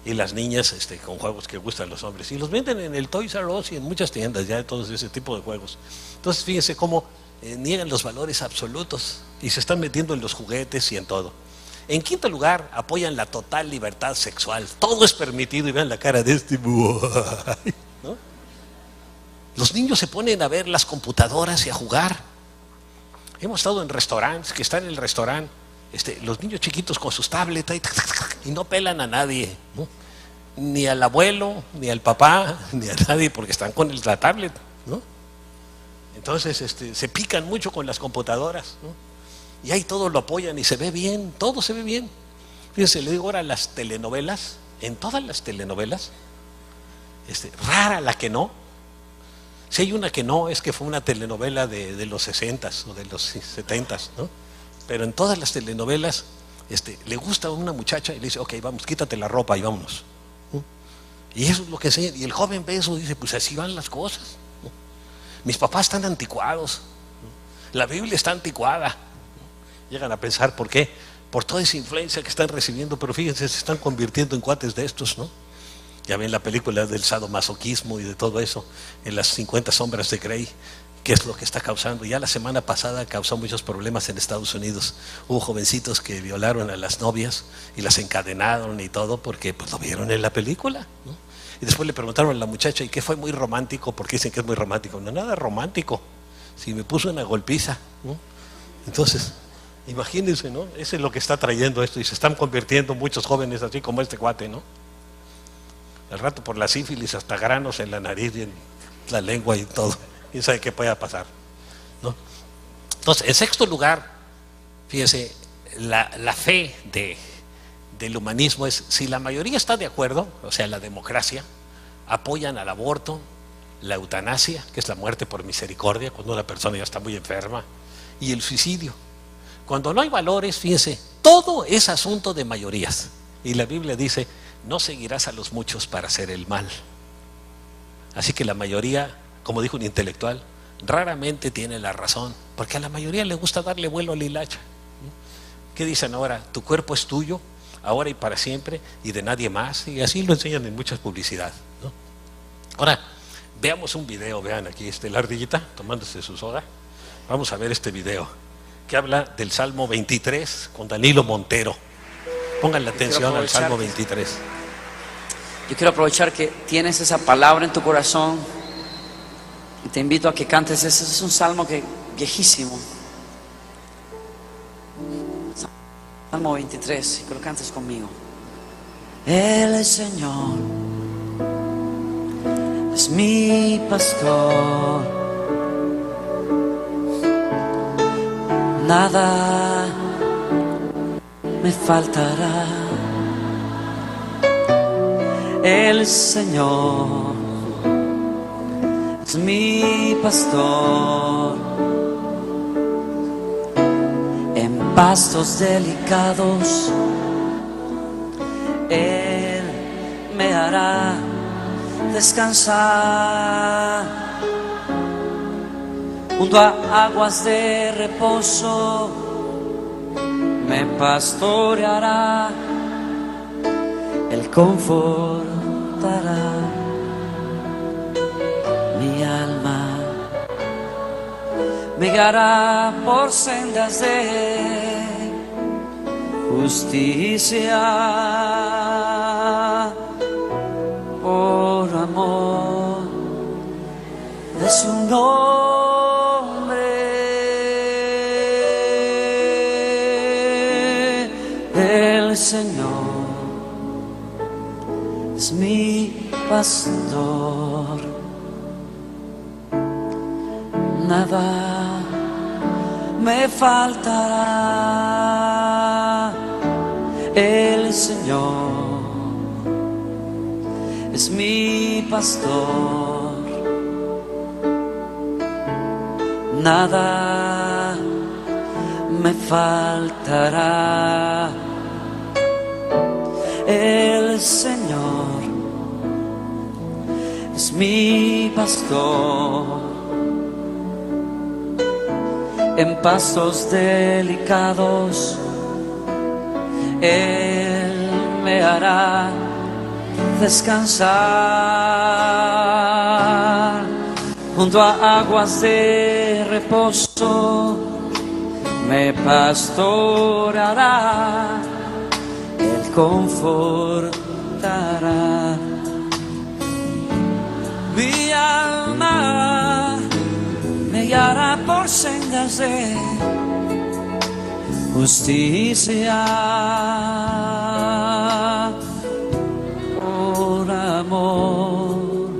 Y las niñas con juegos que gustan a los hombres. Y los venden en el Toys R Us y en muchas tiendas ya de todos ese tipo de juegos. Entonces fíjense cómo niegan los valores absolutos y se están metiendo en los juguetes y en todo. En quinto lugar, apoyan la total libertad sexual. Todo es permitido y vean la cara de este. ¿No? Los niños se ponen a ver las computadoras y a jugar. Hemos estado en restaurantes, que están en el restaurante, los niños chiquitos con sus tablets y no pelan a nadie, ¿no? Ni al abuelo, ni al papá, ni a nadie, porque están con la tablet, ¿no? Entonces se pican mucho con las computadoras, ¿no? Y ahí todo lo apoyan y se ve bien, todo se ve bien. Fíjense, le digo ahora las telenovelas, en todas las telenovelas, rara la que no. Si hay una que no, es que fue una telenovela de los 60s o de los 70s, ¿no? Pero en todas las telenovelas le gusta a una muchacha y le dice, ok, vamos, quítate la ropa y vámonos, ¿no? Y eso es lo que enseña. Y el joven ve eso y dice, pues así van las cosas, ¿no? Mis papás están anticuados, ¿no? La Biblia está anticuada, ¿no? Llegan a pensar, ¿por qué? Por toda esa influencia que están recibiendo, pero fíjense, se están convirtiendo en cuates de estos, ¿no? Ya ven la película del sadomasoquismo y de todo eso, en las 50 sombras de Grey, qué es lo que está causando. Ya la semana pasada causó muchos problemas en Estados Unidos. Hubo jovencitos que violaron a las novias y las encadenaron y todo porque pues lo vieron en la película, ¿no? Y después le preguntaron a la muchacha, ¿y qué fue muy romántico? Porque dicen que es muy romántico. No, nada romántico. Si me puso una golpiza, ¿no? Entonces, imagínense, ¿no? Eso es lo que está trayendo esto y se están convirtiendo muchos jóvenes así como este cuate, ¿no? Al rato por la sífilis hasta granos en la nariz y en la lengua y todo. ¿Quién sabe qué pueda pasar, ¿no? Entonces, en sexto lugar, fíjese, la fe del humanismo es, si la mayoría está de acuerdo, o sea, la democracia, apoyan al aborto, la eutanasia, que es la muerte por misericordia, cuando una persona ya está muy enferma, y el suicidio. Cuando no hay valores, fíjense, todo es asunto de mayorías. Y la Biblia dice, no seguirás a los muchos para hacer el mal. Así que la mayoría, como dijo un intelectual, raramente tiene la razón, porque a la mayoría le gusta darle vuelo a la hilacha. ¿Qué dicen ahora? Tu cuerpo es tuyo, ahora y para siempre, y de nadie más. Y así lo enseñan en muchas publicidades, ¿no? Ahora, veamos un video. Vean aquí la ardillita tomándose su soda. Vamos a ver este video que habla del Salmo 23 con Danilo Montero. Pongan la atención al Salmo 23. Yo quiero aprovechar que tienes esa palabra en tu corazón y te invito a que cantes. Ese es un salmo viejísimo. Salmo 23, y que lo cantes conmigo. El Señor es mi pastor, nada me faltará. El Señor es mi pastor, en pastos delicados Él me hará descansar, junto a aguas de reposo me pastoreará, Él confortará mi alma, me guiará por sendas de justicia, por amor de su nombre. El Señor es mi pastor, nada me faltará. El Señor es mi pastor, nada me faltará. El Señor es mi pastor. En pastos delicados Él me hará descansar. Junto a aguas de reposo me pastorará, Él confortará. Mi alma me guiará por sendas de justicia, por amor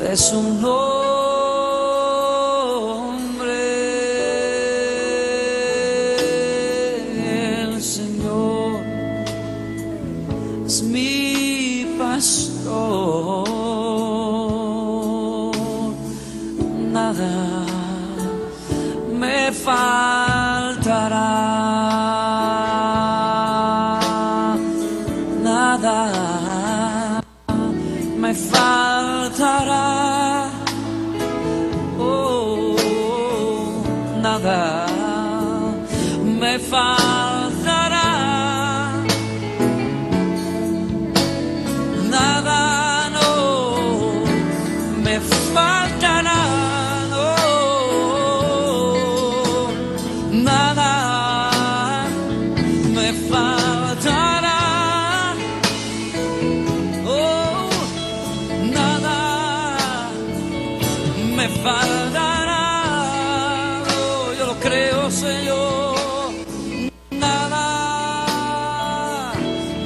de su nombre. El Señor es mi pastor, nada me faltará, nada me faltará, oh, nada me faltará, nada no me faltará. Faltará, oh, yo lo creo, Señor, nada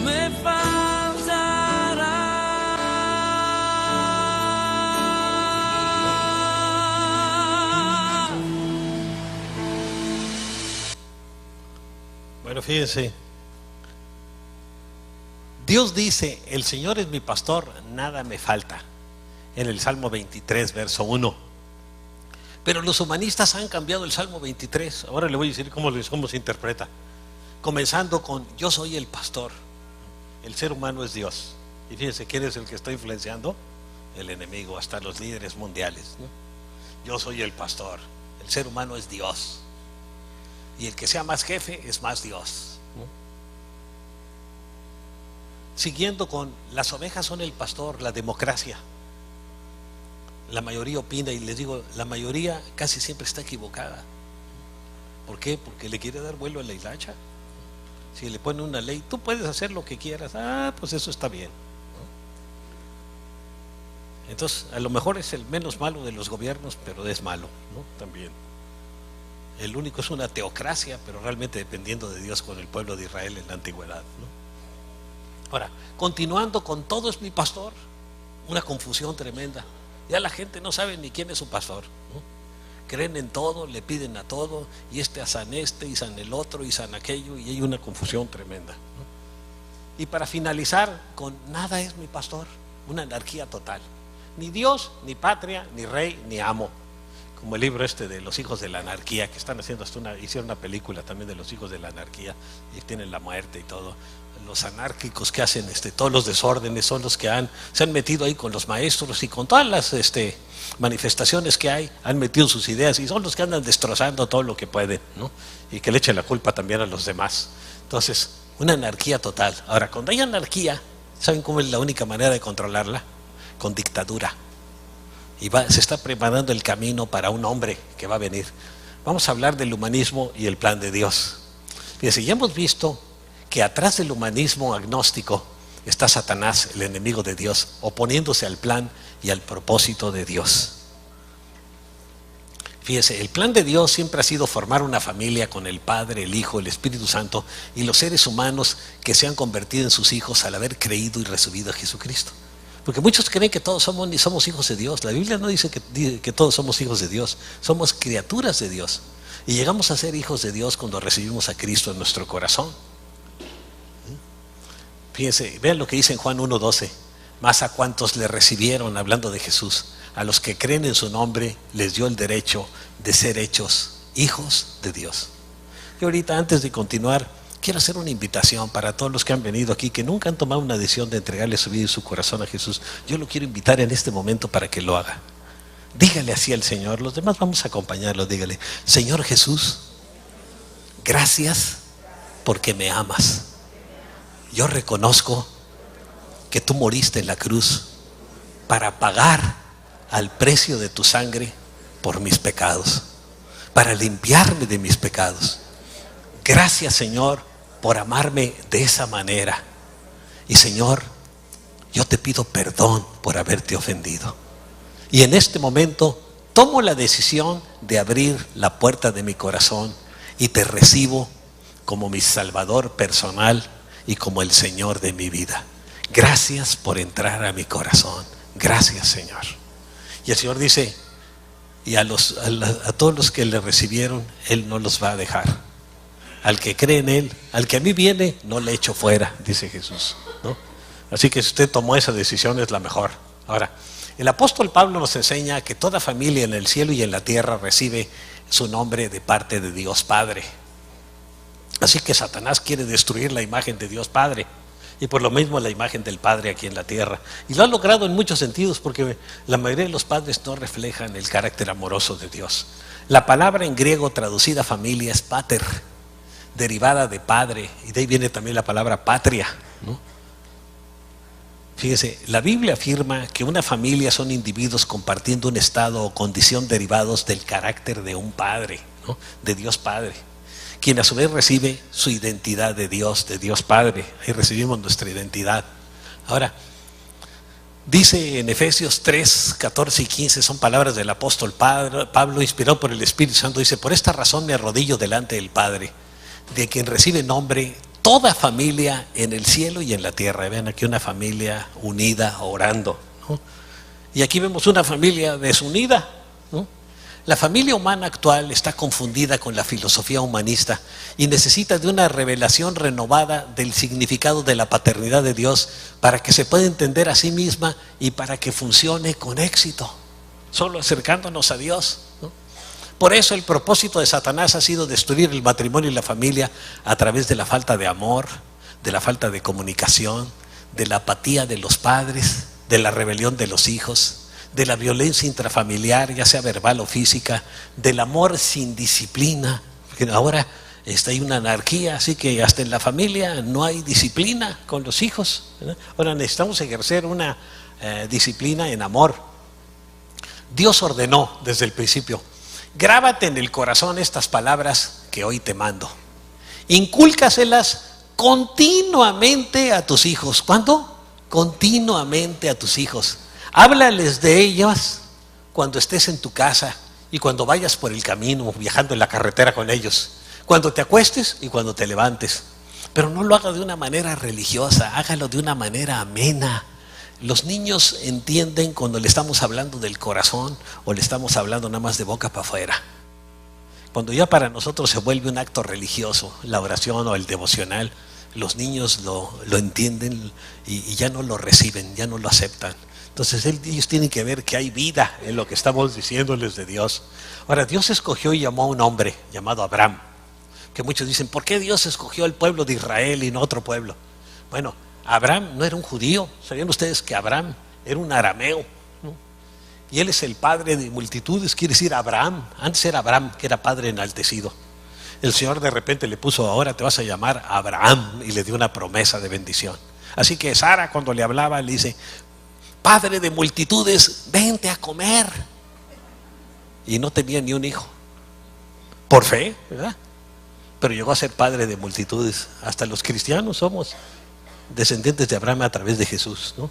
me faltará. Bueno, fíjense, Dios dice, el Señor es mi pastor, nada me falta, en el Salmo 23, verso 1. Pero los humanistas han cambiado el Salmo 23. Ahora le voy a decir cómo se interpreta. Comenzando con, yo soy el pastor, el ser humano es Dios. Y fíjense, ¿quién es el que está influenciando? El enemigo, hasta los líderes mundiales, ¿no? Yo soy el pastor, el ser humano es Dios, y el que sea más jefe es más Dios, ¿no? Siguiendo con, las ovejas son el pastor, la democracia. La mayoría opina, y les digo, la mayoría casi siempre está equivocada. ¿Por qué? Porque le quiere dar vuelo a la hilacha. Si le pone una ley, tú puedes hacer lo que quieras, pues eso está bien, ¿no? Entonces, a lo mejor es el menos malo de los gobiernos, pero es malo, ¿no? También. El único es una teocracia, pero realmente dependiendo de Dios con el pueblo de Israel en la antigüedad, ¿no? Ahora, continuando con todo es mi pastor, una confusión tremenda. Ya la gente no sabe ni quién es su pastor, ¿no? Creen en todo, le piden a todo, y a san este, y san el otro, y san aquello, y hay una confusión tremenda, ¿no? Y para finalizar con nada es mi pastor, una anarquía total. Ni Dios, ni patria, ni rey, ni amo. Como el libro de los hijos de la anarquía, que están haciendo hicieron una película también de los hijos de la anarquía, y tienen la muerte y todo. Los anárquicos que hacen todos los desórdenes son los que se han metido ahí con los maestros y con todas las manifestaciones que hay, han metido sus ideas y son los que andan destrozando todo lo que pueden, ¿no? Y que le echen la culpa también a los demás. Entonces, una anarquía total. Ahora, cuando hay anarquía, ¿saben cómo es la única manera de controlarla? Con dictadura. Y se está preparando el camino para un hombre que va a venir. Vamos a hablar del humanismo y el plan de Dios. Fíjense, ya hemos visto que atrás del humanismo agnóstico está Satanás, el enemigo de Dios, oponiéndose al plan y al propósito de Dios. Fíjese, el plan de Dios siempre ha sido formar una familia con el Padre, el Hijo, el Espíritu Santo y los seres humanos que se han convertido en sus hijos al haber creído y recibido a Jesucristo. Porque muchos creen que todos somos hijos de Dios. La Biblia no dice que todos somos hijos de Dios, somos criaturas de Dios. Y llegamos a ser hijos de Dios cuando recibimos a Cristo en nuestro corazón. Fíjense, vean lo que dice en Juan 1:12. Mas a cuantos le recibieron, hablando de Jesús, a los que creen en su nombre, les dio el derecho de ser hechos hijos de Dios. Y ahorita, antes de continuar, quiero hacer una invitación para todos los que han venido aquí, que nunca han tomado una decisión de entregarle su vida y su corazón a Jesús. Yo lo quiero invitar en este momento para que lo haga. Dígale así al Señor, los demás vamos a acompañarlo, dígale: Señor Jesús, gracias porque me amas. Yo reconozco que tú moriste en la cruz para pagar al precio de tu sangre por mis pecados, para limpiarme de mis pecados. Gracias, Señor, por amarme de esa manera. Y Señor, yo te pido perdón por haberte ofendido. Y en este momento tomo la decisión de abrir la puerta de mi corazón y te recibo como mi Salvador personal y como el Señor de mi vida. Gracias por entrar a mi corazón. Gracias, Señor. Y el Señor dice, y a todos los que le recibieron, Él no los va a dejar. Al que cree en Él, al que a mí viene, no le echo fuera, dice Jesús, ¿no? Así que si usted tomó esa decisión, es la mejor. Ahora, el apóstol Pablo nos enseña que toda familia en el cielo y en la tierra recibe su nombre de parte de Dios Padre. Así que Satanás quiere destruir la imagen de Dios Padre, y por lo mismo la imagen del Padre aquí en la tierra. Y lo ha logrado en muchos sentidos, porque la mayoría de los padres no reflejan el carácter amoroso de Dios. La palabra en griego traducida familia es pater, derivada de padre, y de ahí viene también la palabra patria, ¿no? Fíjese, la Biblia afirma que una familia son individuos compartiendo un estado o condición derivados del carácter de un padre, ¿no? De Dios Padre, quien a su vez recibe su identidad de Dios Padre. Ahí recibimos nuestra identidad. Ahora, dice en Efesios 3, 14 y 15, son palabras del apóstol Pablo, inspirado por el Espíritu Santo. Dice: por esta razón me arrodillo delante del Padre, de quien recibe nombre toda familia en el cielo y en la tierra. Vean aquí una familia unida orando, ¿no? Y aquí vemos una familia desunida, ¿no? La familia humana actual está confundida con la filosofía humanista y necesita de una revelación renovada del significado de la paternidad de Dios para que se pueda entender a sí misma y para que funcione con éxito, solo acercándonos a Dios, ¿no? Por eso el propósito de Satanás ha sido destruir el matrimonio y la familia a través de la falta de amor, de la falta de comunicación, de la apatía de los padres, de la rebelión de los hijos, de la violencia intrafamiliar, ya sea verbal o física, del amor sin disciplina. Porque ahora hay una anarquía, así que hasta en la familia no hay disciplina con los hijos, ¿verdad? Ahora necesitamos ejercer una disciplina en amor. Dios ordenó desde el principio: grábate en el corazón estas palabras que hoy te mando. Incúlcaselas continuamente a tus hijos. ¿Cuándo? Continuamente a tus hijos. Háblales de ellas cuando estés en tu casa y cuando vayas por el camino, viajando en la carretera con ellos, cuando te acuestes y cuando te levantes. Pero no lo haga de una manera religiosa, hágalo de una manera amena. Los niños entienden cuando le estamos hablando del corazón o le estamos hablando nada más de boca para afuera. Cuando ya para nosotros se vuelve un acto religioso, la oración o el devocional, los niños lo entienden y ya no lo reciben, ya no lo aceptan. Entonces ellos tienen que ver que hay vida en lo que estamos diciéndoles de Dios. Ahora, Dios escogió y llamó a un hombre llamado Abraham, que muchos dicen: ¿por qué Dios escogió el pueblo de Israel y no otro pueblo? Bueno, Abraham no era un judío. ¿Sabían ustedes que Abraham era un arameo, ¿no? Y él es el padre de multitudes, quiere decir Abraham. Antes era Abraham, que era padre enaltecido. El Señor de repente le puso: ahora te vas a llamar Abraham, y le dio una promesa de bendición. Así que Sara, cuando le hablaba, le dice: padre de multitudes, vente a comer. Y no tenía ni un hijo, por fe, ¿verdad? Pero llegó a ser padre de multitudes. Hasta los cristianos somos descendientes de Abraham a través de Jesús, ¿no?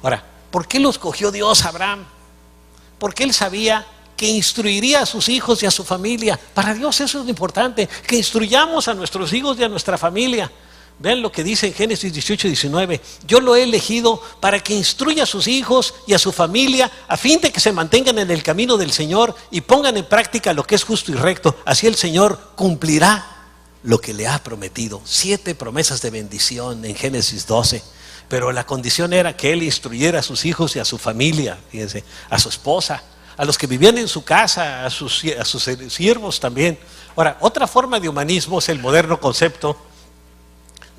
Ahora, ¿por qué lo escogió Dios a Abraham? Porque él sabía que instruiría a sus hijos y a su familia. Para Dios eso es lo importante, que instruyamos a nuestros hijos y a nuestra familia. Vean lo que dice en Génesis 18, 19. Yo lo he elegido para que instruya a sus hijos y a su familia, a fin de que se mantengan en el camino del Señor y pongan en práctica lo que es justo y recto. Así el Señor cumplirá lo que le ha prometido. 7 promesas de bendición en Génesis 12. Pero la condición era que él instruyera a sus hijos y a su familia, fíjense, a su esposa, a los que vivían en su casa, a sus siervos también. Ahora, otra forma de humanismo es el moderno concepto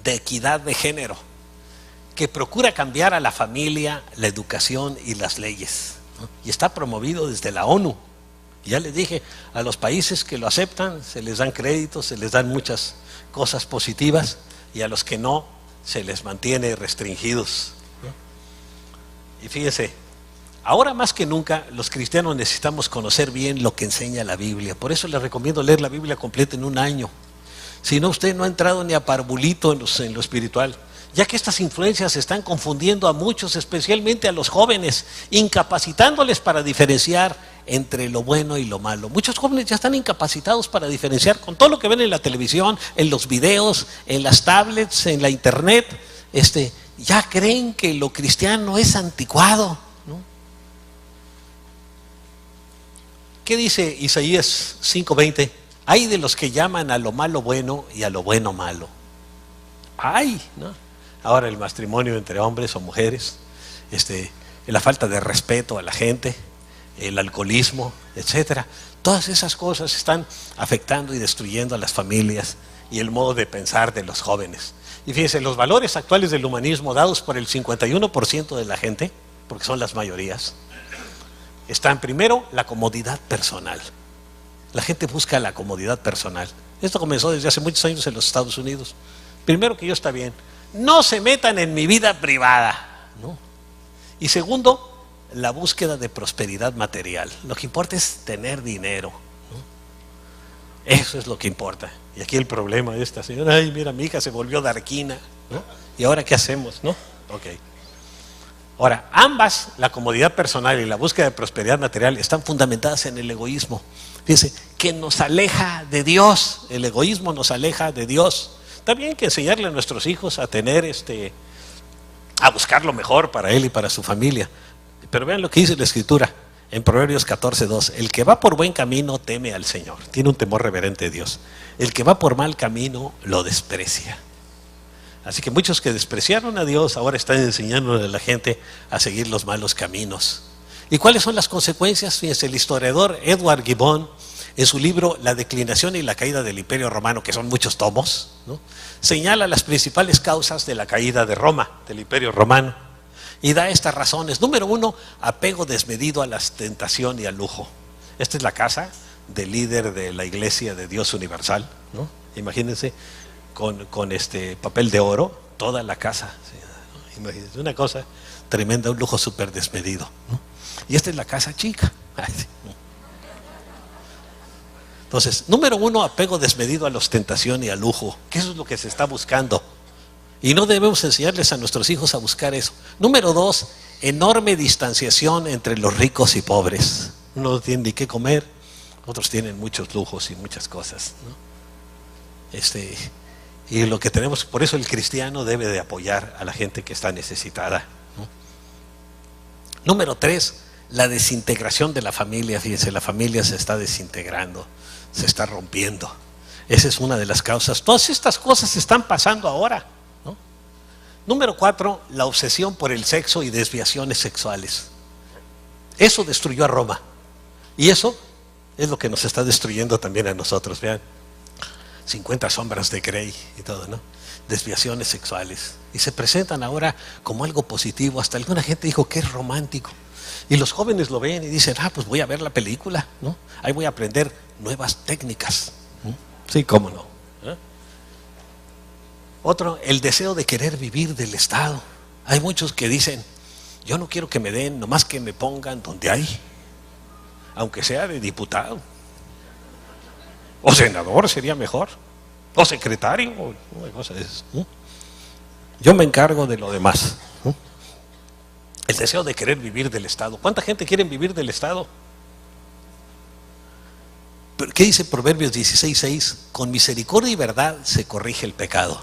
de equidad de género, que procura cambiar a la familia, la educación y las leyes, ¿no? Y está promovido desde la ONU. Ya les dije, a los países que lo aceptan se les dan créditos, se les dan muchas cosas positivas, y a los que no, se les mantiene restringidos, ¿no? Y fíjense, ahora más que nunca los cristianos necesitamos conocer bien lo que enseña la Biblia. Por eso les recomiendo leer la Biblia completa en un año. Si no, usted no ha entrado ni a parvulito en lo espiritual, ya que estas influencias están confundiendo a muchos, especialmente a los jóvenes, incapacitándoles para diferenciar entre lo bueno y lo malo. Muchos jóvenes ya están incapacitados para diferenciar con todo lo que ven en la televisión, en los videos, en las tablets, en la internet. Ya creen que lo cristiano es anticuado, ¿no? ¿Qué dice Isaías 5:20? Hay de los que llaman a lo malo bueno y a lo bueno malo. Ay, ¿no? Ahora el matrimonio entre hombres o mujeres, la falta de respeto a la gente, el alcoholismo, etcétera. Todas esas cosas están afectando y destruyendo a las familias y el modo de pensar de los jóvenes. Y fíjense, los valores actuales del humanismo dados por el 51% de la gente, porque son las mayorías, están primero la comodidad personal. La gente busca la comodidad personal. Esto comenzó desde hace muchos años en los Estados Unidos. Primero, que yo está bien, no se metan en mi vida privada, ¿no? Y segundo, la búsqueda de prosperidad material. Lo que importa es tener dinero, ¿no? Eso es lo que importa. Y aquí el problema de esta señora: ay, mira, mi hija se volvió darquina, ¿no? ¿Y ahora qué hacemos, no? Ok. Ahora, ambas, la comodidad personal y la búsqueda de prosperidad material, están fundamentadas en el egoísmo. Fíjense, que nos aleja de Dios. El egoísmo nos aleja de Dios. Está bien que enseñarle a nuestros hijos a tener a buscar lo mejor para él y para su familia. Pero vean lo que dice la Escritura en Proverbios 14:2. El que va por buen camino teme al Señor, tiene un temor reverente de Dios. El que va por mal camino lo desprecia. Así que muchos que despreciaron a Dios ahora están enseñándole a la gente a seguir los malos caminos. ¿Y cuáles son las consecuencias? Fíjense, el historiador Edward Gibbon, en su libro La declinación y la caída del Imperio Romano, que son muchos tomos, ¿no?, señala las principales causas de la caída de Roma, del Imperio Romano, y da estas razones. Número 1, apego desmedido a la tentación y al lujo. Esta es la casa del líder de la Iglesia de Dios Universal, ¿no? Imagínense, con papel de oro, toda la casa, ¿sí? Imagínense, una cosa tremenda, un lujo súper desmedido, ¿no? Y esta es la casa chica. Entonces, número 1, apego desmedido a la ostentación y al lujo, que eso es lo que se está buscando. Y no debemos enseñarles a nuestros hijos a buscar eso. Número 2, enorme distanciación entre los ricos y pobres. Unos no tienen ni qué comer, otros tienen muchos lujos y muchas cosas, ¿no? Y lo que tenemos, por eso el cristiano debe de apoyar a la gente que está necesitada, ¿no? Número 3, la desintegración de la familia. Fíjense, la familia se está desintegrando, se está rompiendo. Esa es una de las causas. Todas estas cosas están pasando ahora, ¿no? Número 4, la obsesión por el sexo y desviaciones sexuales. Eso destruyó a Roma. Y eso es lo que nos está destruyendo también a nosotros. Vean, 50 sombras de Grey y todo, ¿no? Desviaciones sexuales. Y se presentan ahora como algo positivo. Hasta alguna gente dijo que es romántico. Y los jóvenes lo ven y dicen: pues voy a ver la película, ¿no? Ahí voy a aprender nuevas técnicas, ¿no? Sí, cómo no, ¿eh? Otro, el deseo de querer vivir del Estado. Hay muchos que dicen: yo no quiero que me den, nomás que me pongan donde hay, aunque sea de diputado, o senador sería mejor, o secretario, o una cosa de esas, ¿no? Yo me encargo de lo demás, ¿no? El deseo de querer vivir del Estado. ¿Cuánta gente quiere vivir del Estado? ¿Pero qué dice Proverbios 16:6? Con misericordia y verdad se corrige el pecado.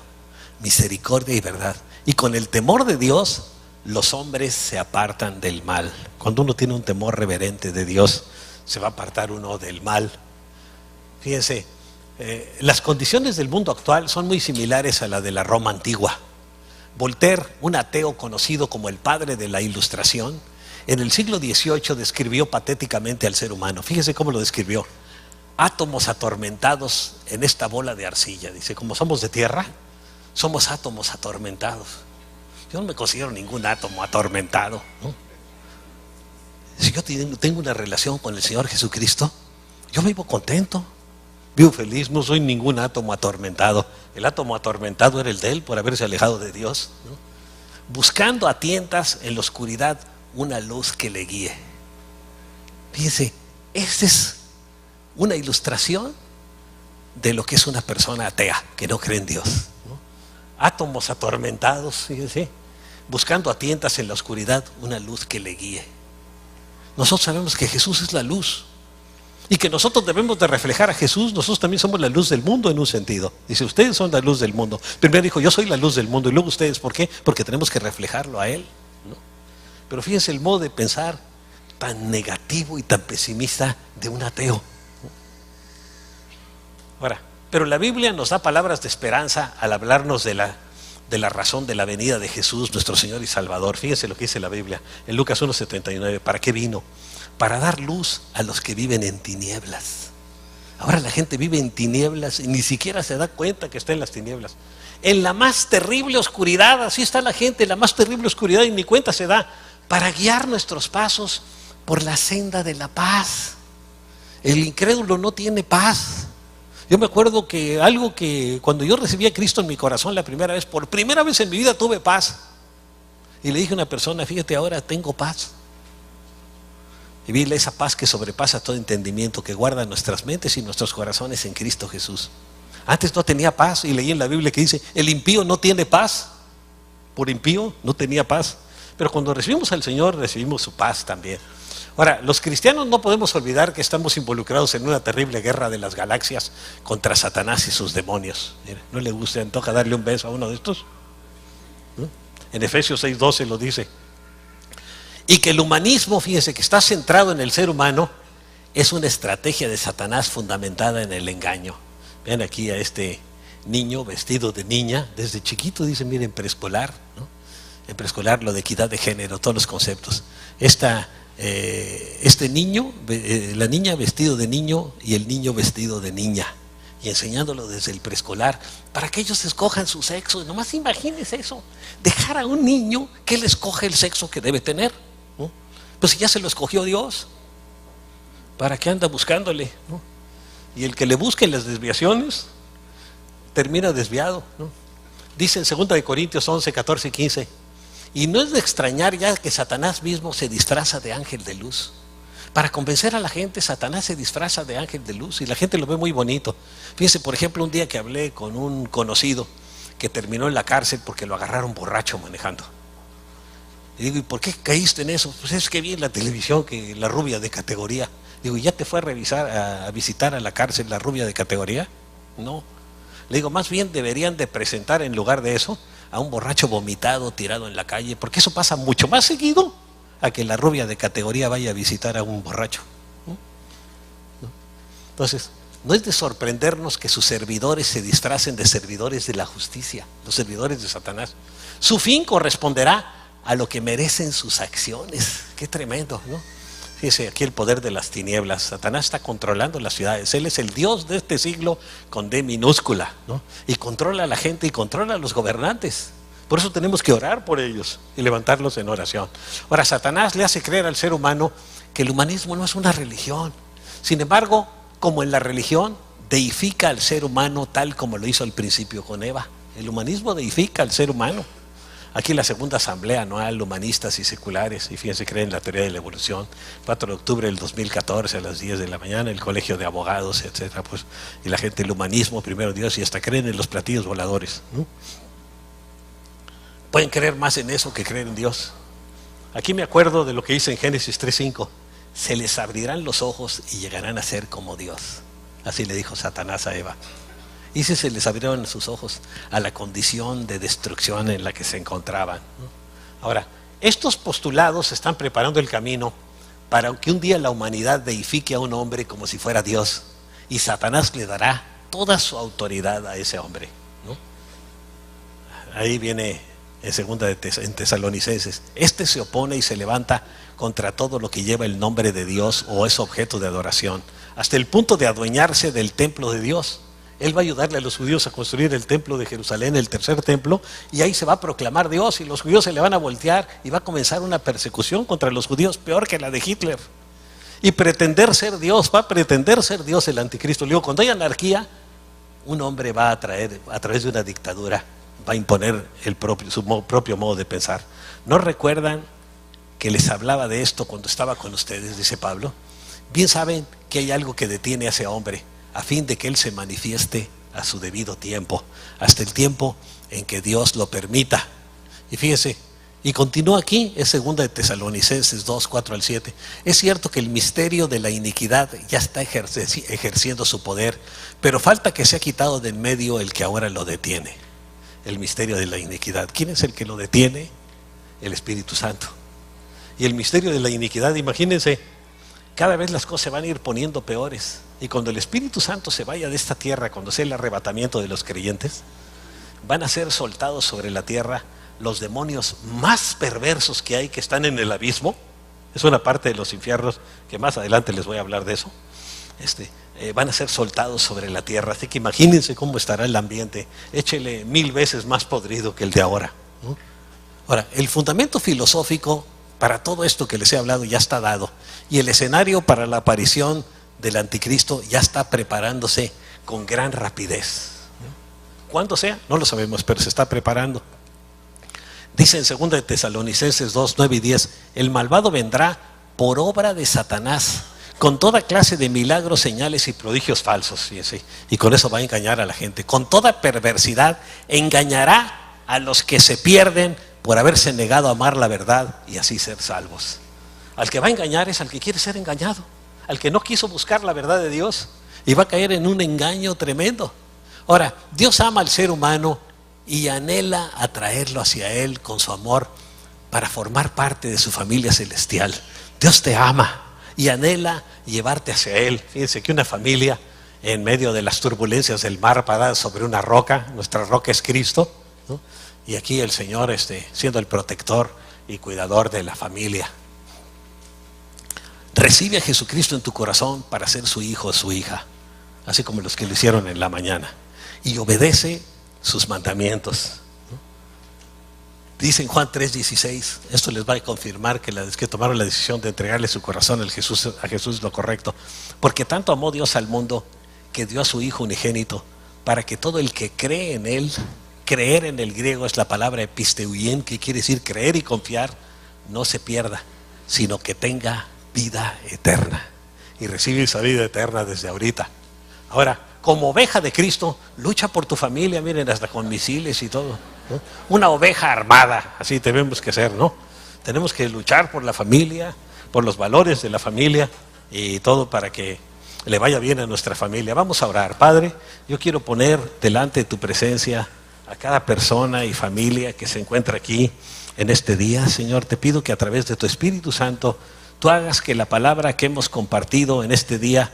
Misericordia y verdad. Y con el temor de Dios los hombres se apartan del mal. Cuando uno tiene un temor reverente de Dios, se va a apartar uno del mal. Fíjense, las condiciones del mundo actual son muy similares a la de la Roma antigua. Voltaire, un ateo conocido como el padre de la Ilustración, en el siglo XVIII describió patéticamente al ser humano. Fíjese cómo lo describió: átomos atormentados en esta bola de arcilla. Dice, como somos de tierra, Somos átomos atormentados. Yo no me considero ningún átomo atormentado, ¿no? Si yo tengo una relación con el Señor Jesucristo, yo vivo contento, vivo feliz, no soy ningún átomo atormentado. El átomo atormentado era el de él por haberse alejado de Dios, ¿no? Buscando a tientas en la oscuridad una luz que le guíe. Fíjense, esta es una ilustración de lo que es una persona atea, que no cree en Dios, ¿no? Átomos atormentados, fíjense, buscando a tientas en la oscuridad una luz que le guíe. Nosotros sabemos que Jesús es la luz y que nosotros debemos de reflejar a Jesús. Nosotros también somos la luz del mundo en un sentido. Dice, ustedes son la luz del mundo. Primero dijo, yo soy la luz del mundo, y luego ustedes, ¿por qué? Porque tenemos que reflejarlo a Él, ¿no? Pero fíjense el modo de pensar tan negativo y tan pesimista de un ateo, ¿no? Ahora, pero la Biblia nos da palabras de esperanza al hablarnos de la razón de la venida de Jesús, nuestro Señor y Salvador. Fíjense lo que dice la Biblia en Lucas 1:79. ¿Para qué vino? Para dar luz a los que viven en tinieblas. Ahora la gente vive en tinieblas y ni siquiera se da cuenta que está en las tinieblas. En la más terrible oscuridad, así está la gente, en la más terrible oscuridad, y ni cuenta se da. Para guiar nuestros pasos por la senda de la paz. El incrédulo no tiene paz. Yo me acuerdo que algo que cuando yo recibí a Cristo en mi corazón la primera vez, por primera vez en mi vida tuve paz. Y le dije a una persona, fíjate, ahora tengo paz. Y vi esa paz que sobrepasa todo entendimiento, que guarda nuestras mentes y nuestros corazones en Cristo Jesús. Antes no tenía paz, y leí en la Biblia que dice, el impío no tiene paz. Por impío no tenía paz. Pero cuando recibimos al Señor, recibimos su paz también. Ahora, los cristianos no podemos olvidar que estamos involucrados en una terrible guerra de las galaxias contra Satanás y sus demonios. ¿No le gusta, antoja darle un beso a uno de estos? ¿No? En Efesios 6:12 lo dice. Y que el humanismo, fíjense, que está centrado en el ser humano, es una estrategia de Satanás fundamentada en el engaño. Vean aquí a este niño vestido de niña, desde chiquito, dice, miren, preescolar, ¿no? En preescolar lo de equidad de género, todos los conceptos. Este niño, la niña vestido de niño y el niño vestido de niña, y enseñándolo desde el preescolar para que ellos escojan su sexo. Nomás imagínense eso, dejar a un niño que él escoge el sexo que debe tener, ¿no? Pues si ya se lo escogió Dios, ¿para qué anda buscándole, ¿no? Y el que le busque las desviaciones termina desviado, ¿no? Dice en 2 Corintios 11, 14 y 15. Y no es de extrañar ya que Satanás mismo se disfraza de ángel de luz. Para convencer a la gente, Satanás se disfraza de ángel de luz y la gente lo ve muy bonito. Fíjense, por ejemplo, un día que hablé con un conocido que terminó en la cárcel porque lo agarraron borracho manejando. Y digo, ¿y por qué caíste en eso? Pues es que vi en la televisión que la rubia de categoría. Digo, ¿ya te fue a visitar a la cárcel la rubia de categoría? No. Le digo, más bien deberían de presentar en lugar de eso a un borracho vomitado tirado en la calle, porque eso pasa mucho más seguido a que la rubia de categoría vaya a visitar a un borracho, ¿no? Entonces, no es de sorprendernos que sus servidores se disfracen de servidores de la justicia, los servidores de Satanás. Su fin corresponderá a lo que merecen sus acciones. Qué tremendo, ¿no? Fíjese aquí el poder de las tinieblas. Satanás está controlando las ciudades. Él es el Dios de este siglo con D minúscula, ¿no? Y controla a la gente y controla a los gobernantes. Por eso tenemos que orar por ellos y levantarlos en oración. Ahora, Satanás le hace creer al ser humano que el humanismo no es una religión. Sin embargo, como en la religión, deifica al ser humano tal como lo hizo al principio con Eva. El humanismo deifica al ser humano. Aquí la segunda asamblea anual, humanistas y seculares, y fíjense, creen en la teoría de la evolución, 4 de octubre del 2014 a las 10 de la mañana, el colegio de abogados, etcétera, pues, y la gente, el humanismo, primero Dios, y hasta creen en los platillos voladores, ¿no? Pueden creer más en eso que creer en Dios. Aquí me acuerdo de lo que dice en Génesis 3:5, se les abrirán los ojos y llegarán a ser como Dios. Así le dijo Satanás a Eva. Y se les abrieron sus ojos a la condición de destrucción en la que se encontraban, ¿no? Ahora, estos postulados están preparando el camino para que un día la humanidad deifique a un hombre como si fuera Dios, y Satanás le dará toda su autoridad a ese hombre, ¿no? Ahí viene en Tesalonicenses, este se opone y se levanta contra todo lo que lleva el nombre de Dios o es objeto de adoración, hasta el punto de adueñarse del templo de Dios. Él va a ayudarle a los judíos a construir el templo de Jerusalén, el tercer templo, y ahí se va a proclamar Dios y los judíos se le van a voltear y va a comenzar una persecución contra los judíos peor que la de Hitler. Y pretender ser Dios, va a pretender ser Dios el anticristo. Le digo, cuando hay anarquía, un hombre va a traer, a través de una dictadura, va a imponer su propio modo de pensar. ¿No recuerdan que les hablaba de esto cuando estaba con ustedes? Dice Pablo. Bien saben que hay algo que detiene a ese hombre a fin de que él se manifieste a su debido tiempo, hasta el tiempo en que Dios lo permita. Y fíjese, y continúa aquí, es 2 de Tesalonicenses 2, 4 al 7. Es cierto que el misterio de la iniquidad ya está ejerciendo su poder, pero falta que sea quitado de en medio el que ahora lo detiene. El misterio de la iniquidad. ¿Quién es el que lo detiene? El Espíritu Santo. Y el misterio de la iniquidad, imagínense, cada vez las cosas se van a ir poniendo peores. Y cuando el Espíritu Santo se vaya de esta tierra, cuando sea el arrebatamiento de los creyentes, van a ser soltados sobre la tierra los demonios más perversos que hay, que están en el abismo. Es una parte de los infiernos que más adelante les voy a hablar de eso. Van a ser soltados sobre la tierra. Así que imagínense cómo estará el ambiente. Échele 1000 veces más podrido que el de ahora, ¿no? Ahora, el fundamento filosófico para todo esto que les he hablado ya está dado, y el escenario para la aparición del anticristo ya está preparándose con gran rapidez. ¿Cuándo sea? No lo sabemos, pero se está preparando. Dice en 2 de Tesalonicenses 2, 9 y 10, el malvado vendrá por obra de Satanás, con toda clase de milagros, señales y prodigios falsos, fíjense, y con eso va a engañar a la gente. Con toda perversidad engañará a los que se pierden por haberse negado a amar la verdad y así ser salvos. Al que va a engañar es al que quiere ser engañado, al que no quiso buscar la verdad de Dios, y va a caer en un engaño tremendo. Ahora, Dios ama al ser humano y anhela atraerlo hacia Él con su amor para formar parte de su familia celestial. Dios te ama y anhela llevarte hacia Él. Fíjense que una familia en medio de las turbulencias del mar, parada sobre una roca, nuestra roca es Cristo, ¿no? Y aquí el Señor siendo el protector y cuidador de la familia. Recibe a Jesucristo en tu corazón para ser su hijo o su hija, así como los que lo hicieron en la mañana, y obedece sus mandamientos. Dice en Juan 3:16, esto les va a confirmar que tomaron la decisión de entregarle su corazón a Jesús lo correcto. Porque tanto amó Dios al mundo que dio a su Hijo unigénito, para que todo el que cree en Él, creer en el griego es la palabra episteuien, que quiere decir creer y confiar, no se pierda, sino que tenga vida eterna. Y recibe esa vida eterna desde ahorita. Ahora, como oveja de Cristo, lucha por tu familia, miren, hasta con misiles y todo, ¿no? Una oveja armada, así tenemos que ser, ¿no? Tenemos que luchar por la familia, por los valores de la familia y todo para que le vaya bien a nuestra familia. Vamos a orar. Padre, yo quiero poner delante de tu presencia a cada persona y familia que se encuentra aquí en este día. Señor, te pido que a través de tu Espíritu Santo tú hagas que la palabra que hemos compartido en este día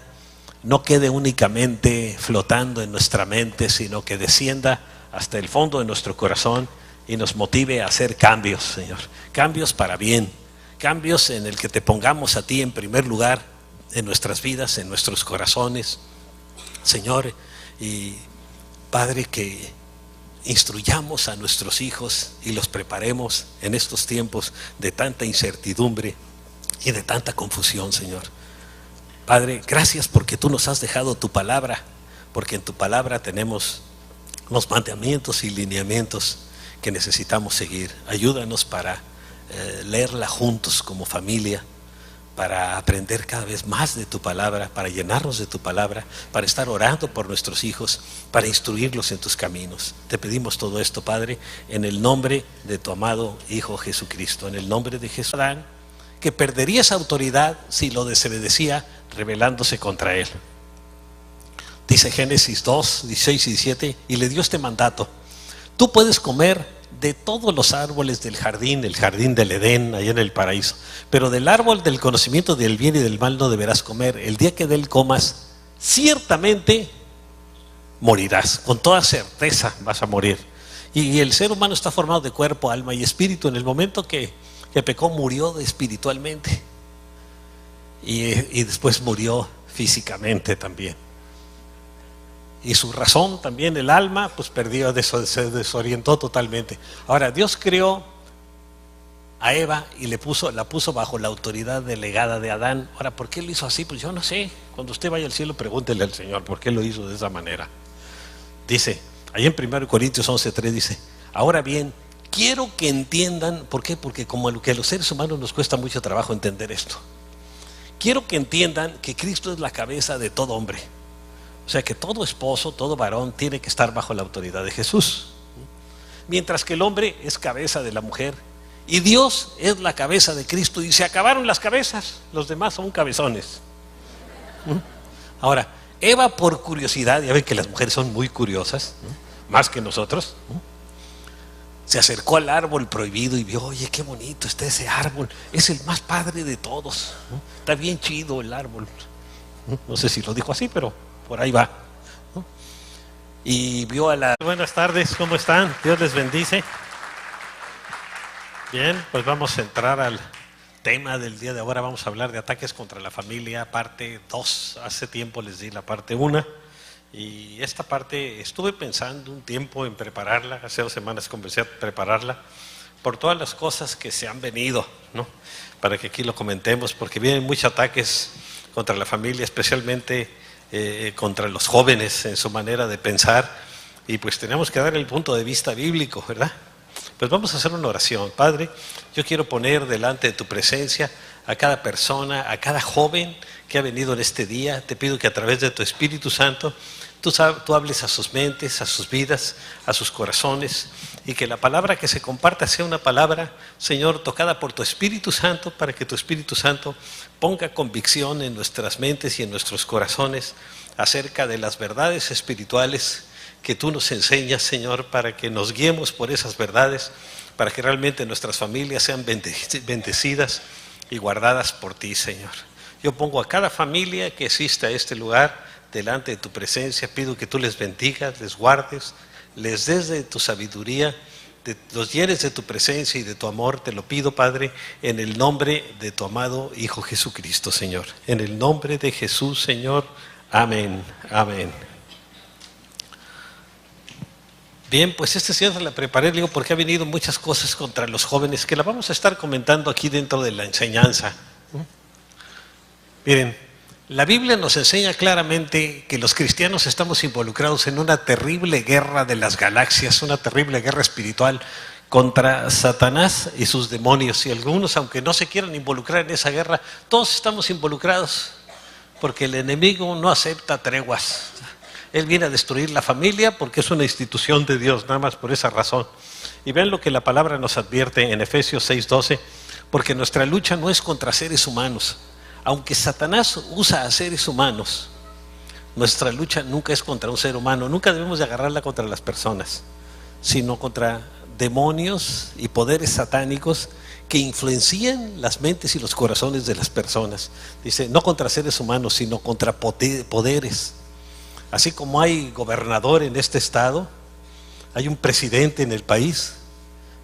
no quede únicamente flotando en nuestra mente, sino que descienda hasta el fondo de nuestro corazón y nos motive a hacer cambios, Señor. Cambios para bien, cambios en el que te pongamos a ti en primer lugar en nuestras vidas, en nuestros corazones, Señor. Y Padre, que instruyamos a nuestros hijos y los preparemos en estos tiempos de tanta incertidumbre y de tanta confusión, Señor. Padre, gracias porque tú nos has dejado tu palabra, porque en tu palabra tenemos los mandamientos y lineamientos que necesitamos seguir. Ayúdanos para leerla juntos como familia, para aprender cada vez más de tu palabra, para llenarnos de tu palabra, para estar orando por nuestros hijos, para instruirlos en tus caminos. Te pedimos todo esto, Padre, en el nombre de tu amado Hijo Jesucristo, en el nombre de Jesús, que perdería esa autoridad si lo desobedecía, rebelándose contra él. Dice Génesis 2, 16 y 17, y le dio este mandato: tú puedes comer de todos los árboles del jardín, el jardín del Edén, allá en el paraíso, pero del árbol del conocimiento del bien y del mal no deberás comer. El día que de él comas, ciertamente morirás, con toda certeza vas a morir. Y el ser humano está formado de cuerpo, alma y espíritu. En el momento que pecó, murió espiritualmente y después murió físicamente también. y su razón también, el alma, pues perdió, se desorientó totalmente. Ahora, Dios creó a Eva y la puso bajo la autoridad delegada de Adán. Ahora, ¿por qué lo hizo así? Pues yo no sé. Cuando usted vaya al cielo, pregúntele al Señor por qué lo hizo de esa manera. Dice, ahí en 1 Corintios 11:3 dice, ahora bien, quiero que entiendan, ¿por qué? Porque como que a los seres humanos nos cuesta mucho trabajo entender esto. Quiero que entiendan que Cristo es la cabeza de todo hombre. O sea que todo esposo, todo varón tiene que estar bajo la autoridad de Jesús. Mientras que el hombre es cabeza de la mujer y Dios es la cabeza de Cristo, y se acabaron las cabezas, los demás son cabezones. Ahora, Eva, por curiosidad, ya ven que las mujeres son muy curiosas, ¿no?, más que nosotros, ¿no?, se acercó al árbol prohibido y vio, oye, qué bonito está ese árbol, es el más padre de todos, ¿no?, está bien chido el árbol, ¿no? No sé si lo dijo así, pero por ahí va, ¿no? Y vio a la... Buenas tardes, ¿cómo están? Dios les bendice. Bien, pues vamos a entrar al tema del día de ahora. Vamos a hablar de ataques contra la familia, parte 2. Hace tiempo les di la parte 1 y esta parte estuve pensando un tiempo en prepararla. Hace 2 semanas comencé a prepararla por todas las cosas que se han venido, ¿no?, para que aquí lo comentemos, porque vienen muchos ataques contra la familia, especialmente contra los jóvenes en su manera de pensar, y pues tenemos que dar el punto de vista bíblico, ¿verdad? Pues vamos a hacer una oración. Padre, yo quiero poner delante de tu presencia a cada persona, a cada joven que ha venido en este día. Te pido que a través de tu Espíritu Santo tú hables a sus mentes, a sus vidas, a sus corazones, y que la palabra que se comparta sea una palabra, Señor, tocada por tu Espíritu Santo, para que tu Espíritu Santo ponga convicción en nuestras mentes y en nuestros corazones acerca de las verdades espirituales que tú nos enseñas, Señor, para que nos guiemos por esas verdades, para que realmente nuestras familias sean bendecidas y guardadas por ti, Señor. Yo pongo a cada familia que asiste a este lugar delante de tu presencia. Pido que tú les bendigas, les guardes, les des de tu sabiduría, los llenes de tu presencia y de tu amor. Te lo pido, Padre, en el nombre de tu amado Hijo Jesucristo, Señor. En el nombre de Jesús, Señor. Amén. Amén. Bien, pues esta ciudad la preparé, digo, porque ha venido muchas cosas contra los jóvenes que la vamos a estar comentando aquí dentro de la enseñanza. Miren, la Biblia nos enseña claramente que los cristianos estamos involucrados en una terrible guerra de las galaxias, una terrible guerra espiritual contra Satanás y sus demonios. Y algunos, aunque no se quieran involucrar en esa guerra, todos estamos involucrados, porque el enemigo no acepta treguas. Él viene a destruir la familia porque es una institución de Dios, nada más por esa razón. Y ven lo que la palabra nos advierte en Efesios 6:12, porque nuestra lucha no es contra seres humanos. Aunque Satanás usa a seres humanos, nuestra lucha nunca es contra un ser humano. Nunca debemos de agarrarla contra las personas, sino contra demonios y poderes satánicos que influencian las mentes y los corazones de las personas. Dice, no contra seres humanos, sino contra poderes. Así como hay gobernador en este estado, hay un presidente en el país,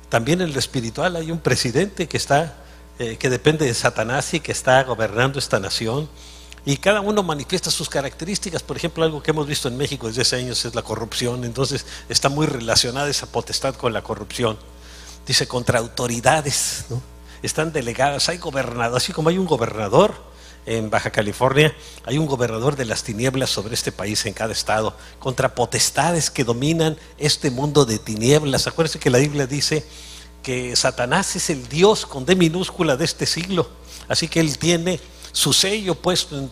también en lo espiritual hay un presidente que depende de Satanás y que está gobernando esta nación, y cada uno manifiesta sus características. Por ejemplo, algo que hemos visto en México desde hace años es la corrupción. Entonces está muy relacionada esa potestad con la corrupción. Dice, contra autoridades, ¿no?, están delegadas, hay gobernadores, así como hay un gobernador en Baja California, hay un gobernador de las tinieblas sobre este país en cada estado, contra potestades que dominan este mundo de tinieblas. Acuérdense que la Biblia dice que Satanás es el Dios con D minúscula de este siglo, así que él tiene su sello puesto en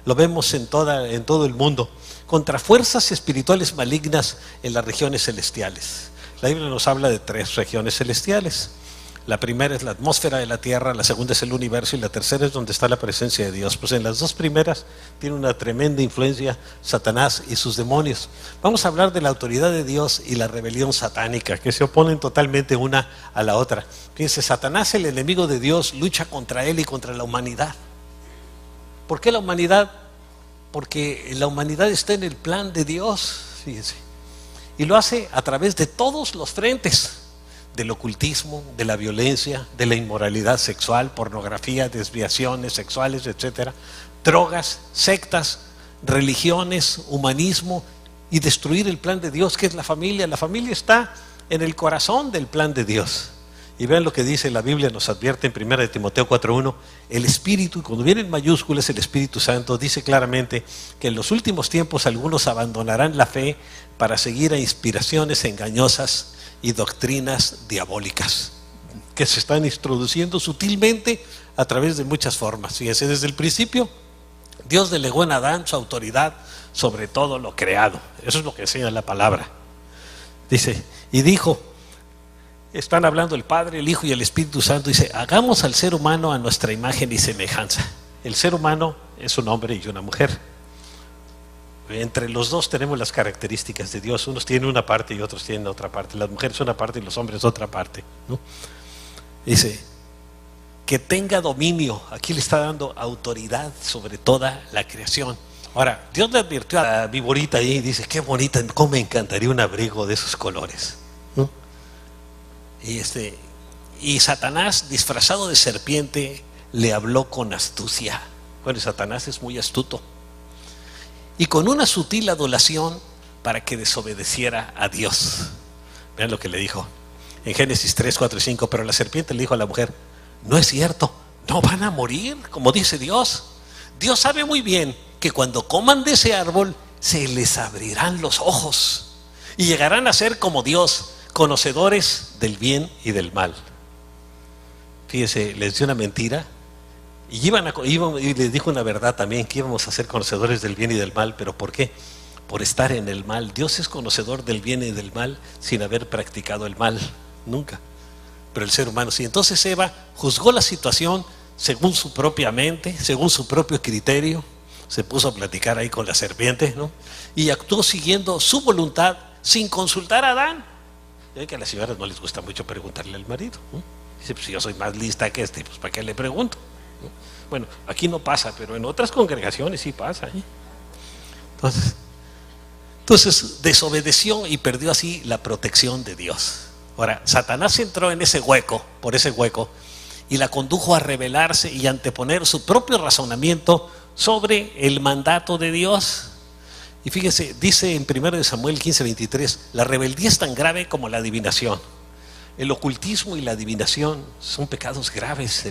lo vemos en todo el mundo, contra fuerzas espirituales malignas en las regiones celestiales. La Biblia nos habla de 3 regiones celestiales. La primera es la atmósfera de la tierra, la segunda es el universo y la tercera es donde está la presencia de Dios. Pues en las 2 primeras tiene una tremenda influencia Satanás y sus demonios. Vamos a hablar de la autoridad de Dios y la rebelión satánica, que se oponen totalmente una a la otra. Fíjense, Satanás, el enemigo de Dios, lucha contra él y contra la humanidad. ¿Por qué la humanidad? Porque la humanidad está en el plan de Dios, fíjense, y lo hace a través de todos los frentes: del ocultismo, de la violencia, de la inmoralidad sexual, pornografía, desviaciones sexuales, etcétera, drogas, sectas, religiones, humanismo, y destruir el plan de Dios, que es la familia. La familia está en el corazón del plan de Dios. Y vean lo que dice la Biblia, nos advierte en 1 Timoteo 4:1, el Espíritu, y cuando viene en mayúsculas el Espíritu Santo, dice claramente que en los últimos tiempos algunos abandonarán la fe para seguir a inspiraciones engañosas y doctrinas diabólicas, que se están introduciendo sutilmente a través de muchas formas. Fíjense, desde el principio, Dios delegó en Adán su autoridad sobre todo lo creado. Eso es lo que enseña la palabra. Dice, y dijo, están hablando el Padre, el Hijo y el Espíritu Santo, dice, hagamos al ser humano a nuestra imagen y semejanza. El ser humano es un hombre y una mujer. Entre los dos tenemos las características de Dios. Unos tienen una parte y otros tienen otra parte. Las mujeres una parte y los hombres otra parte, ¿no? Dice, que tenga dominio. Aquí le está dando autoridad sobre toda la creación. Ahora, Dios le advirtió a la viborita ahí y dice, qué bonita, cómo me encantaría un abrigo de esos colores, ¿no? Y Satanás, disfrazado de serpiente, le habló con astucia. Bueno, Satanás es muy astuto. Y con una sutil adulación para que desobedeciera a Dios. Vean lo que le dijo en Génesis 3, 4 y 5. Pero la serpiente le dijo a la mujer, no es cierto, no van a morir, como dice Dios. Dios sabe muy bien que cuando coman de ese árbol se les abrirán los ozos y llegarán a ser como Dios, conocedores del bien y del mal. Fíjese, les dio una mentira y les dijo una verdad también, que íbamos a ser conocedores del bien y del mal. ¿Pero por qué? Por estar en el mal. Dios es conocedor del bien y del mal sin haber practicado el mal, nunca. Pero el ser humano sí. Entonces Eva juzgó la situación según su propia mente, según su propio criterio. Se puso a platicar ahí con la serpiente, ¿no? Y actuó siguiendo su voluntad sin consultar a Adán. Ya que a las señoras no les gusta mucho preguntarle al marido, ¿no? Dice, pues si yo soy más lista que pues ¿para qué le pregunto? ¿No? Bueno, aquí no pasa, pero en otras congregaciones sí pasa, ¿eh? Entonces desobedeció y perdió así la protección de Dios. Ahora, Satanás entró en ese hueco, por ese hueco, y la condujo a rebelarse y anteponer su propio razonamiento sobre el mandato de Dios. Y fíjense, dice en 1 Samuel 15:23, la rebeldía es tan grave como la adivinación. El ocultismo y la adivinación son pecados graves.